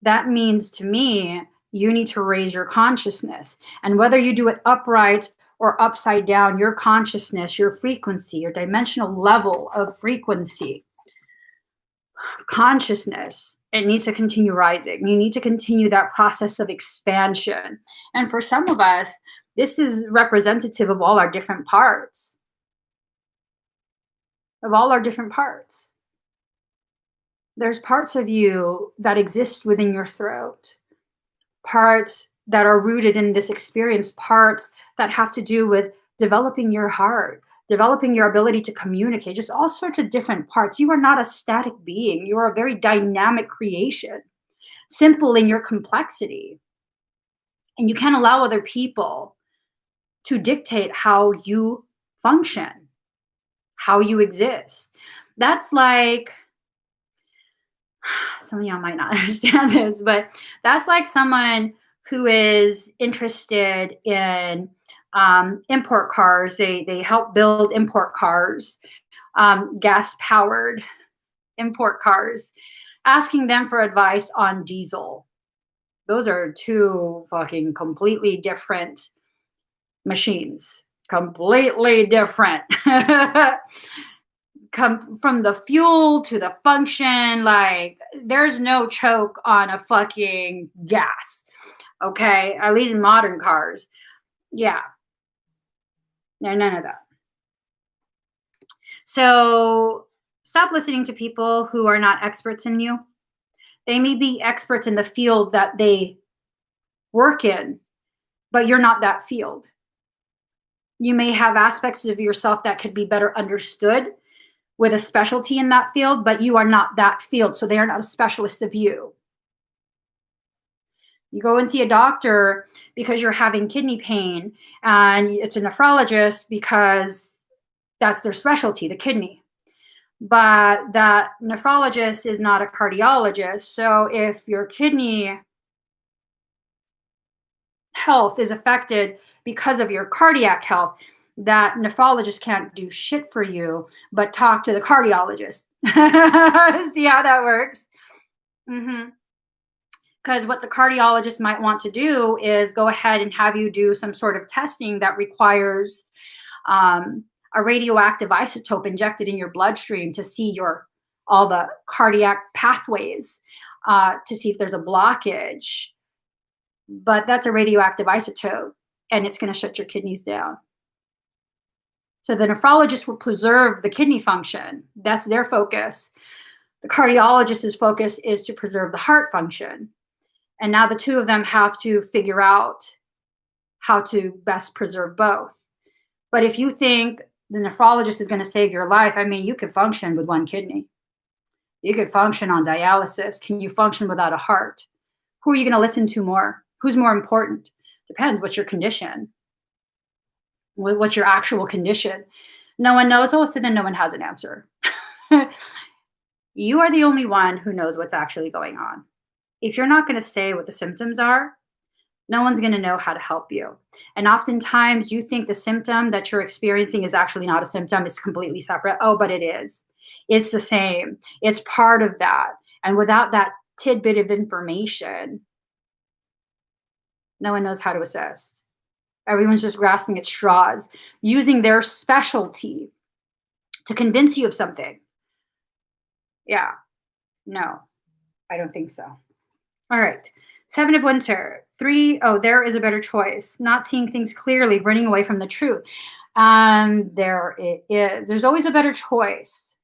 That means to me, you need to raise your consciousness. And whether you do it upright or upside down, your consciousness, your frequency, your dimensional level of frequency, consciousness, it needs to continue rising. You need to continue that process of expansion. And for some of us, this is representative of all our different parts. Of all our different parts. There's parts of you that exist within your throat, parts that are rooted in this experience, parts that have to do with developing your heart, developing your ability to communicate, just all sorts of different parts. You are not a static being. You are a very dynamic creation, simple in your complexity. And you can't allow other people to dictate how you function, how you exist. That's like, some of y'all might not understand this, but that's like someone who is interested in import cars. They help build import cars, gas-powered import cars, asking them for advice on diesel. Those are two fucking completely different machines. Completely different. Come from the fuel to the function, like there's no choke on a fucking gas. Okay, at least in modern cars. Yeah. No, none of that. So stop listening to people who are not experts in you. They may be experts in the field that they work in, but you're not that field. You may have aspects of yourself that could be better understood with a specialty in that field, but you are not that field, so they are not a specialist of you. You go and see a doctor because you're having kidney pain, and it's a nephrologist because that's their specialty, the kidney. But that nephrologist is not a cardiologist, so if your kidney health is affected because of your cardiac health, that nephrologist can't do shit for you, but talk to the cardiologist. See how that works? Because what the cardiologist might want to do is go ahead and have you do some sort of testing that requires a radioactive isotope injected in your bloodstream to see all the cardiac pathways, to see if there's a blockage. But that's a radioactive isotope, and it's going to shut your kidneys down. So the nephrologist will preserve the kidney function. That's their focus. The cardiologist's focus is to preserve the heart function. And now the two of them have to figure out how to best preserve both. But if you think the nephrologist is going to save your life, I mean, you could function with one kidney. You could function on dialysis. Can you function without a heart? Who are you going to listen to more? Who's more important? Depends. What's your condition? What's your actual condition? No one knows. Oh, so then no one has an answer. You are the only one who knows what's actually going on. If you're not going to say what the symptoms are, no one's going to know how to help you. And oftentimes you think the symptom that you're experiencing is actually not a symptom. It's completely separate. Oh, but it is. It's the same. It's part of that. And without that tidbit of information, no one knows how to assess. Everyone's just grasping at straws, using their specialty to convince you of something. Yeah. No, I don't think so. All right. 7 of Winter. 3. Oh, there is a better choice. Not seeing things clearly, running away from the truth. There it is. There's always a better choice.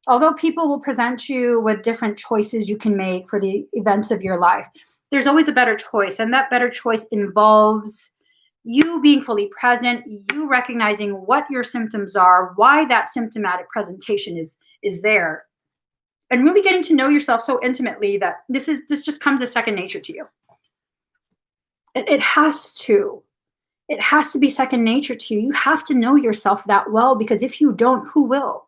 Although people will present you with different choices you can make for the events of your life, there's always a better choice. And that better choice involves You being fully present, you recognizing what your symptoms are, why that symptomatic presentation is there, and really getting to know yourself so intimately that this just comes as second nature to you. It has to. It has to be second nature to you. You have to know yourself that well, because if you don't, who will?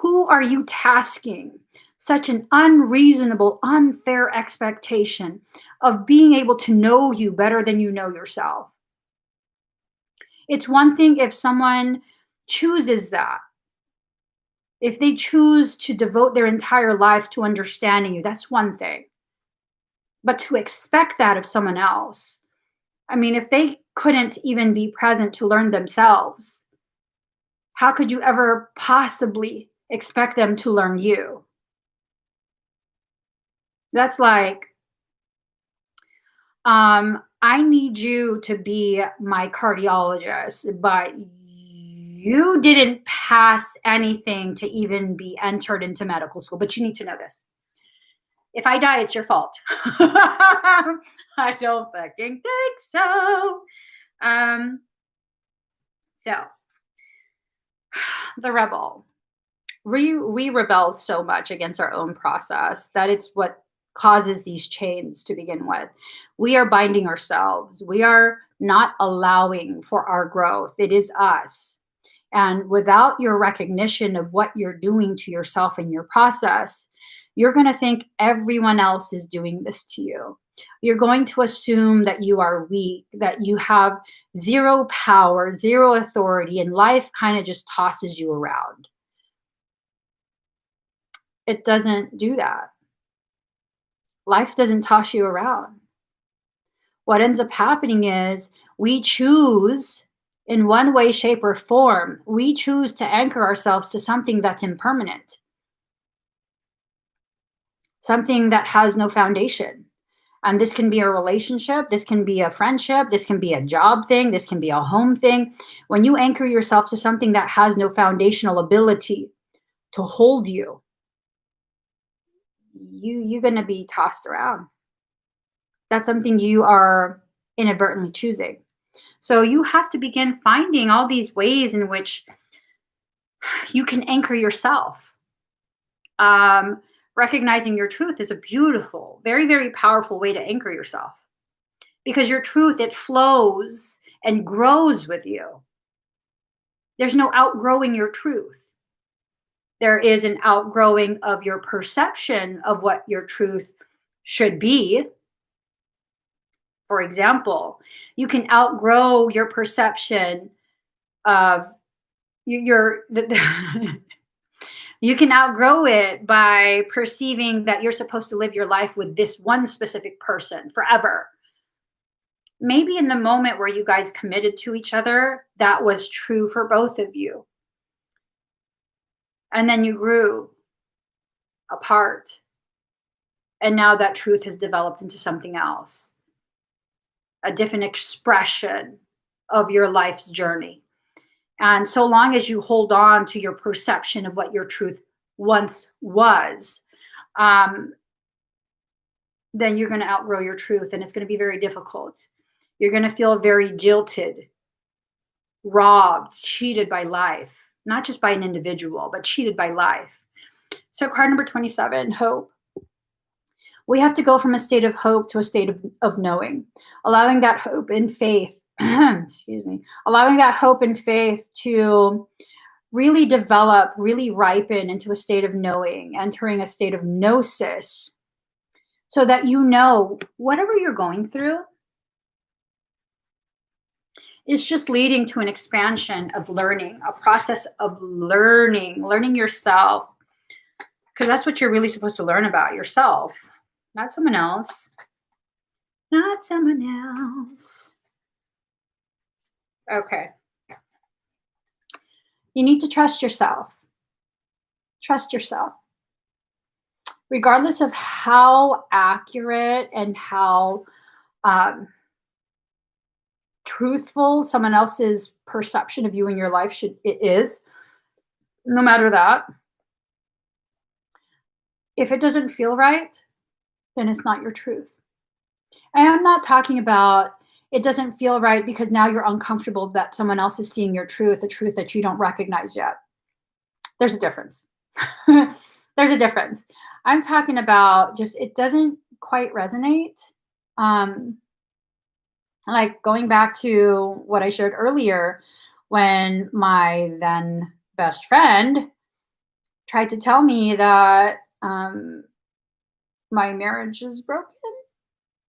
Who are you tasking such an unreasonable, unfair expectation of being able to know you better than you know yourself? It's one thing if someone chooses that. If they choose to devote their entire life to understanding you, that's one thing. But to expect that of someone else, I mean, if they couldn't even be present to learn themselves, how could you ever possibly expect them to learn you? That's like, I need you to be my cardiologist, but you didn't pass anything to even be entered into medical school. But you need to know this. If I die, it's your fault. I don't fucking think so. So the rebel. We rebel so much against our own process that it's what causes these chains to begin with. We are binding ourselves. We are not allowing for our growth. It is us. And without your recognition of what you're doing to yourself in your process, you're going to think everyone else is doing this to you. You're going to assume that you are weak, that you have zero power, zero authority, and life kind of just tosses you around. It doesn't do that. Life doesn't toss you around. What ends up happening is we choose, in one way, shape, or form, we choose to anchor ourselves to something that's impermanent, something that has no foundation. And this can be a relationship, this can be a friendship, this can be a job thing, this can be a home thing. When you anchor yourself to something that has no foundational ability to hold you, you're going to be tossed around. That's something you are inadvertently choosing. So you have to begin finding all these ways in which you can anchor yourself. Recognizing your truth is a beautiful, very, very powerful way to anchor yourself, because your truth, it flows and grows with you. There's no outgrowing your truth. There is an outgrowing of your perception of what your truth should be. For example, you can outgrow your perception of you can outgrow it by perceiving that you're supposed to live your life with this one specific person forever. Maybe in the moment where you guys committed to each other, that was true for both of you. And then you grew apart. And now that truth has developed into something else, a different expression of your life's journey. And so long as you hold on to your perception of what your truth once was, then you're going to outgrow your truth, and it's going to be very difficult. You're going to feel very jilted, robbed, cheated by life, not just by an individual, but cheated by life. So card number 27, hope. We have to go from a state of hope to a state of knowing, allowing that hope and faith, allowing that hope and faith to really develop, really ripen into a state of knowing, entering a state of gnosis, so that you know whatever you're going through is just leading to an expansion of learning, a process of learning yourself, because that's what you're really supposed to learn about yourself. Not someone else. Not someone else. Okay. You need to trust yourself. Trust yourself. Regardless of how accurate and how truthful someone else's perception of you in your life is, no matter that, if it doesn't feel right, then it's not your truth. And I'm not talking about It doesn't feel right because now you're uncomfortable that someone else is seeing your truth, the truth that you don't recognize yet. There's a difference. There's a difference. I'm talking about just it doesn't quite resonate. Um, like going back to what I shared earlier, when my then best friend tried to tell me that my marriage is broken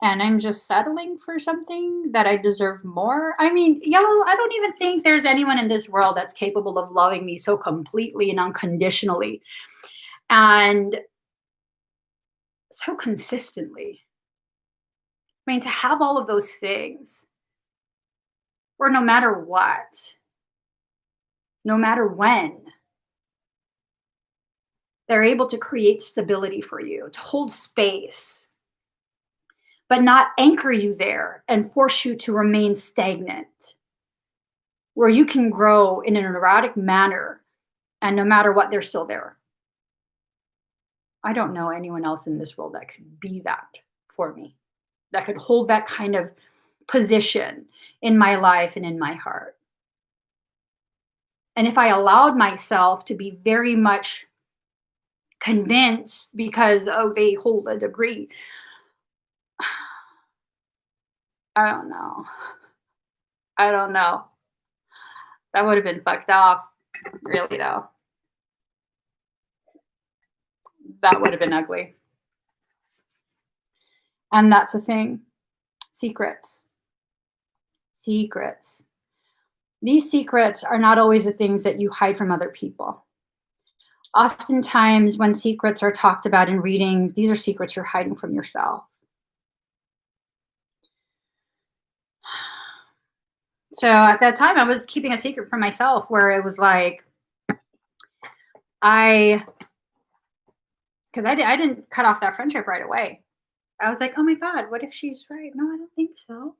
and I'm just settling for something that I deserve more. I mean, y'all, I don't even think there's anyone in this world that's capable of loving me so completely and unconditionally and so consistently. I mean, to have all of those things, or no matter what, no matter when, they're able to create stability for you, to hold space, but not anchor you there and force you to remain stagnant, where you can grow in an erratic manner and no matter what, they're still there. I don't know anyone else in this world that could be that for me, that could hold that kind of position in my life and in my heart. And if I allowed myself to be very much convinced because, oh, they hold a degree, I don't know. I don't know. That would have been fucked up, really, though. That would have been ugly. And that's the thing. Secrets. Secrets. These secrets are not always the things that you hide from other people. Oftentimes, when secrets are talked about in readings, these are secrets you're hiding from yourself. So at that time, I was keeping a secret from myself where it was like, because I didn't cut off that friendship right away. I was like, oh my God, what if she's right? No, I don't think so.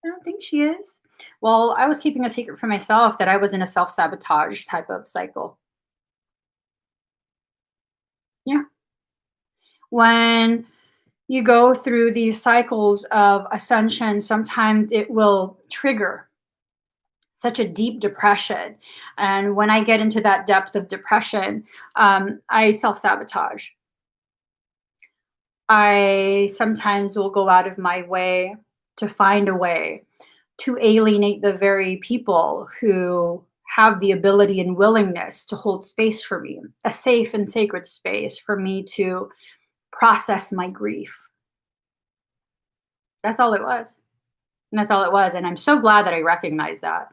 I don't think she is. Well, I was keeping a secret from myself that I was in a self sabotage type of cycle. Yeah. When you go through these cycles of ascension, sometimes it will trigger such a deep depression. And when I get into that depth of depression, I self sabotage. I sometimes will go out of my way to find a way to alienate the very people who have the ability and willingness to hold space for me, a safe and sacred space for me to process my grief. That's all it was. And that's all it was. And I'm so glad that I recognized that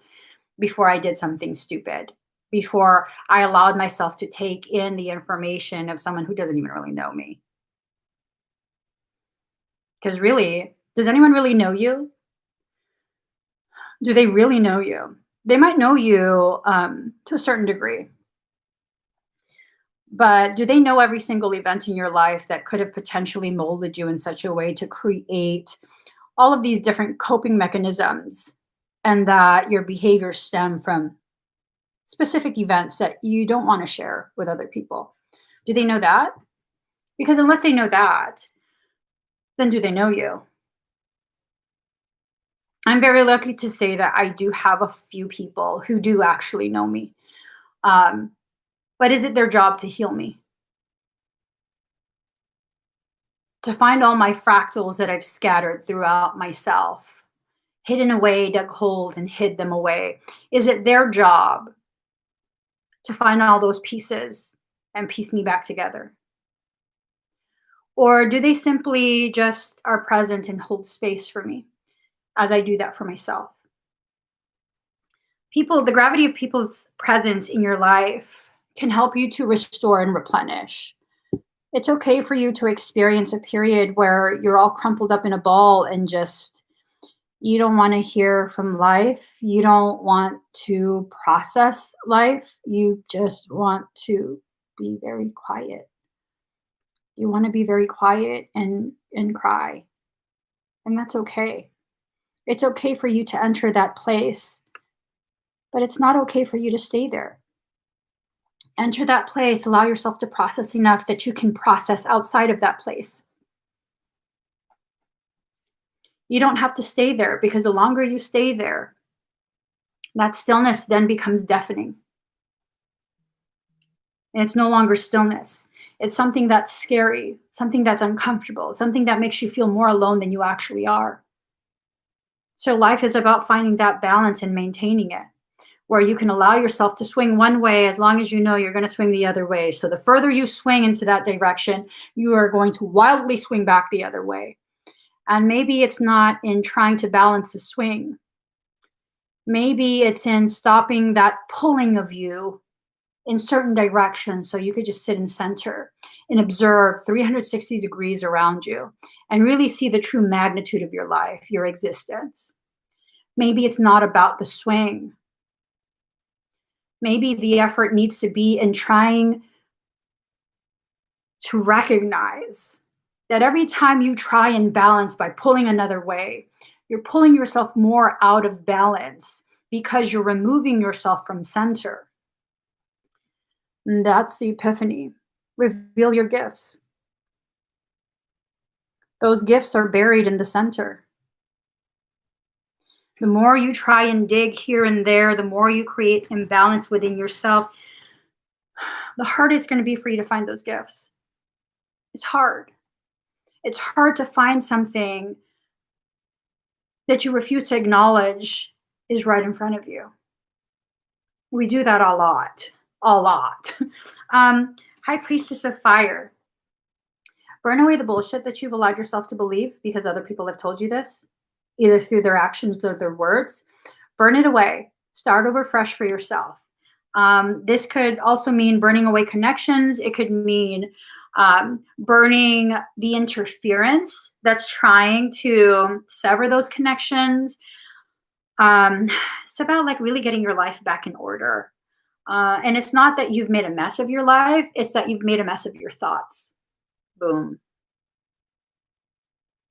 before I did something stupid, before I allowed myself to take in the information of someone who doesn't even really know me. Because really, does anyone really know you? Do they really know you? They might know you to a certain degree, but do they know every single event in your life that could have potentially molded you in such a way to create all of these different coping mechanisms and that your behaviors stem from specific events that you don't want to share with other people? Do they know that? Because unless they know that, then do they know you? I'm very lucky to say that I do have a few people who do actually know me. Um, but is it their job to heal me? To find all my fractals that I've scattered throughout myself, hidden away, dug holes and hid them away? Is it their job to find all those pieces and piece me back together? Or do they simply just are present and hold space for me as I do that for myself? People, the gravity of people's presence in your life can help you to restore and replenish. It's okay for you to experience a period where you're all crumpled up in a ball and just you don't want to hear from life. You don't want to process life. You just want to be very quiet. You want to be very quiet and cry. And that's okay. It's okay for you to enter that place, but it's not okay for you to stay there. Enter that place, allow yourself to process enough that you can process outside of that place. You don't have to stay there, because the longer you stay there, that stillness then becomes deafening. And it's no longer stillness. It's something that's scary, something that's uncomfortable, something that makes you feel more alone than you actually are. So life is about finding that balance and maintaining it, where you can allow yourself to swing one way as long as you know you're going to swing the other way. So the further you swing into that direction, you are going to wildly swing back the other way. And maybe it's not in trying to balance the swing. Maybe it's in stopping that pulling of you in certain directions, so you could just sit in center and observe 360 degrees around you and really see the true magnitude of your life, your existence. Maybe it's not about the swing. Maybe the effort needs to be in trying to recognize that every time you try and balance by pulling another way, you're pulling yourself more out of balance because you're removing yourself from center. And that's the epiphany. Reveal your gifts. Those gifts are buried in the center. The more you try and dig here and there, the more you create imbalance within yourself, the harder it's going to be for you to find those gifts. It's hard. It's hard to find something that you refuse to acknowledge is right in front of you. We do that a lot. A lot. High Priestess of Fire. Burn away the bullshit that you've allowed yourself to believe because other people have told you this, either through their actions or their words. Burn it away. Start over fresh for yourself. This could also mean burning away connections. It could mean burning the interference that's trying to sever those connections. It's about like really getting your life back in order. And it's not that you've made a mess of your life, it's that you've made a mess of your thoughts. Boom.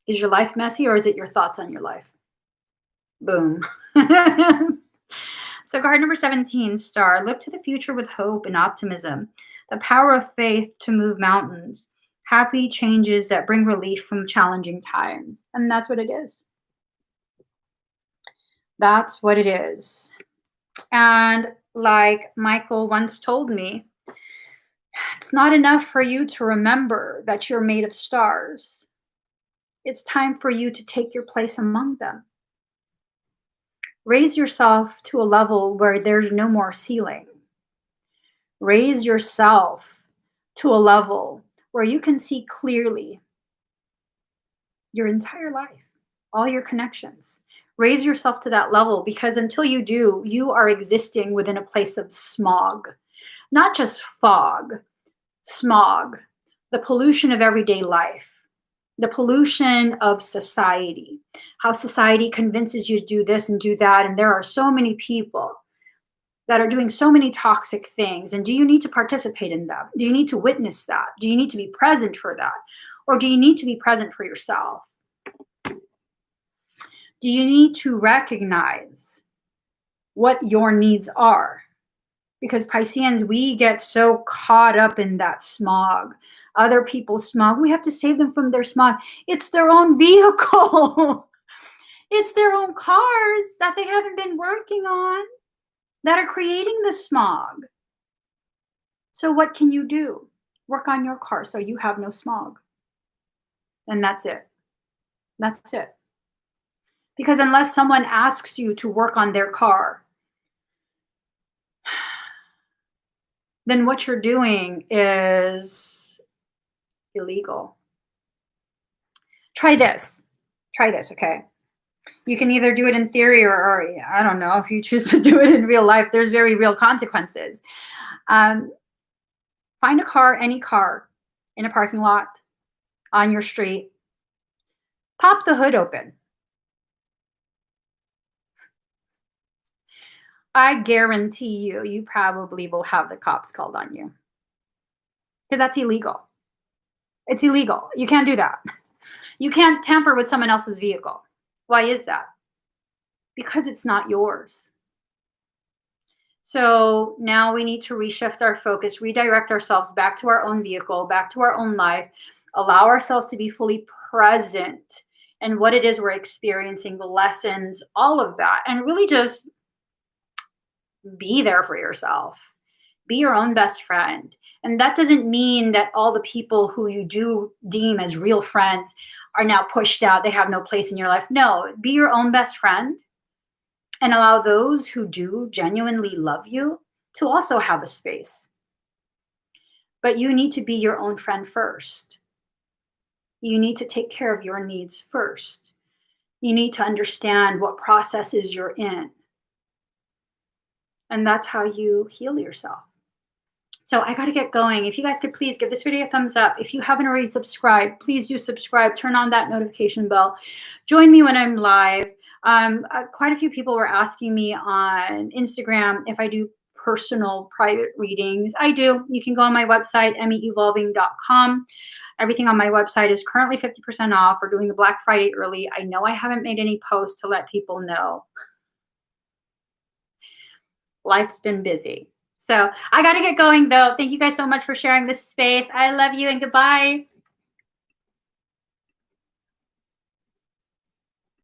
Is your life messy, or is it your thoughts on your life? Boom. So card number 17, Star. Look to the future with hope and optimism. The power of faith to move mountains. Happy changes that bring relief from challenging times. And that's what it is. That's what it is. And like Michael once told me, it's not enough for you to remember that you're made of stars. It's time for you to take your place among them. Raise yourself to a level where there's no more ceiling. Raise yourself to a level where you can see clearly your entire life, all your connections. Raise yourself to that level, because until you do, you are existing within a place of smog. Not just fog, smog, the pollution of everyday life, the pollution of society, how society convinces you to do this and do that. And there are so many people that are doing so many toxic things. And do you need to participate in that? Do you need to witness that? Do you need to be present for that? Or do you need to be present for yourself? Do you need to recognize what your needs are? Because Pisceans, we get so caught up in that smog, other people's smog. We have to save them from their smog. It's their own vehicle. It's their own cars that they haven't been working on that are creating the smog. So what can you do? Work on your car so you have no smog. And that's it. That's it. Because unless someone asks you to work on their car, then what you're doing is illegal. Try this. Try this, okay? You can either do it in theory or I don't know, if you choose to do it in real life, there's very real consequences. Find a car, any car, in a parking lot, on your street. Pop the hood open. I guarantee you, you probably will have the cops called on you. Because that's illegal. It's illegal. You can't do that. You can't tamper with someone else's vehicle. Why is that? Because it's not yours. So now we need to reshift our focus, redirect ourselves back to our own vehicle, back to our own life, allow ourselves to be fully present and what it is we're experiencing, the lessons, all of that, and really just be there for yourself. Be your own best friend. And that doesn't mean that all the people who you do deem as real friends are now pushed out. They have no place in your life. No, be your own best friend and allow those who do genuinely love you to also have a space. But you need to be your own friend first. You need to take care of your needs first. You need to understand what processes you're in. And that's how you heal yourself. So I got to get going. If you guys could please give this video a thumbs up. If you haven't already subscribed, please do subscribe. Turn on that notification bell. Join me when I'm live. Quite a few people were asking me on Instagram if I do personal private readings. I do. You can go on my website, emmieevolving.com. Everything on my website is currently 50% off. We're doing the Black Friday early. I know I haven't made any posts to let people know. Life's been busy. So I got to get going though. Thank you guys so much for sharing this space. I love you and goodbye.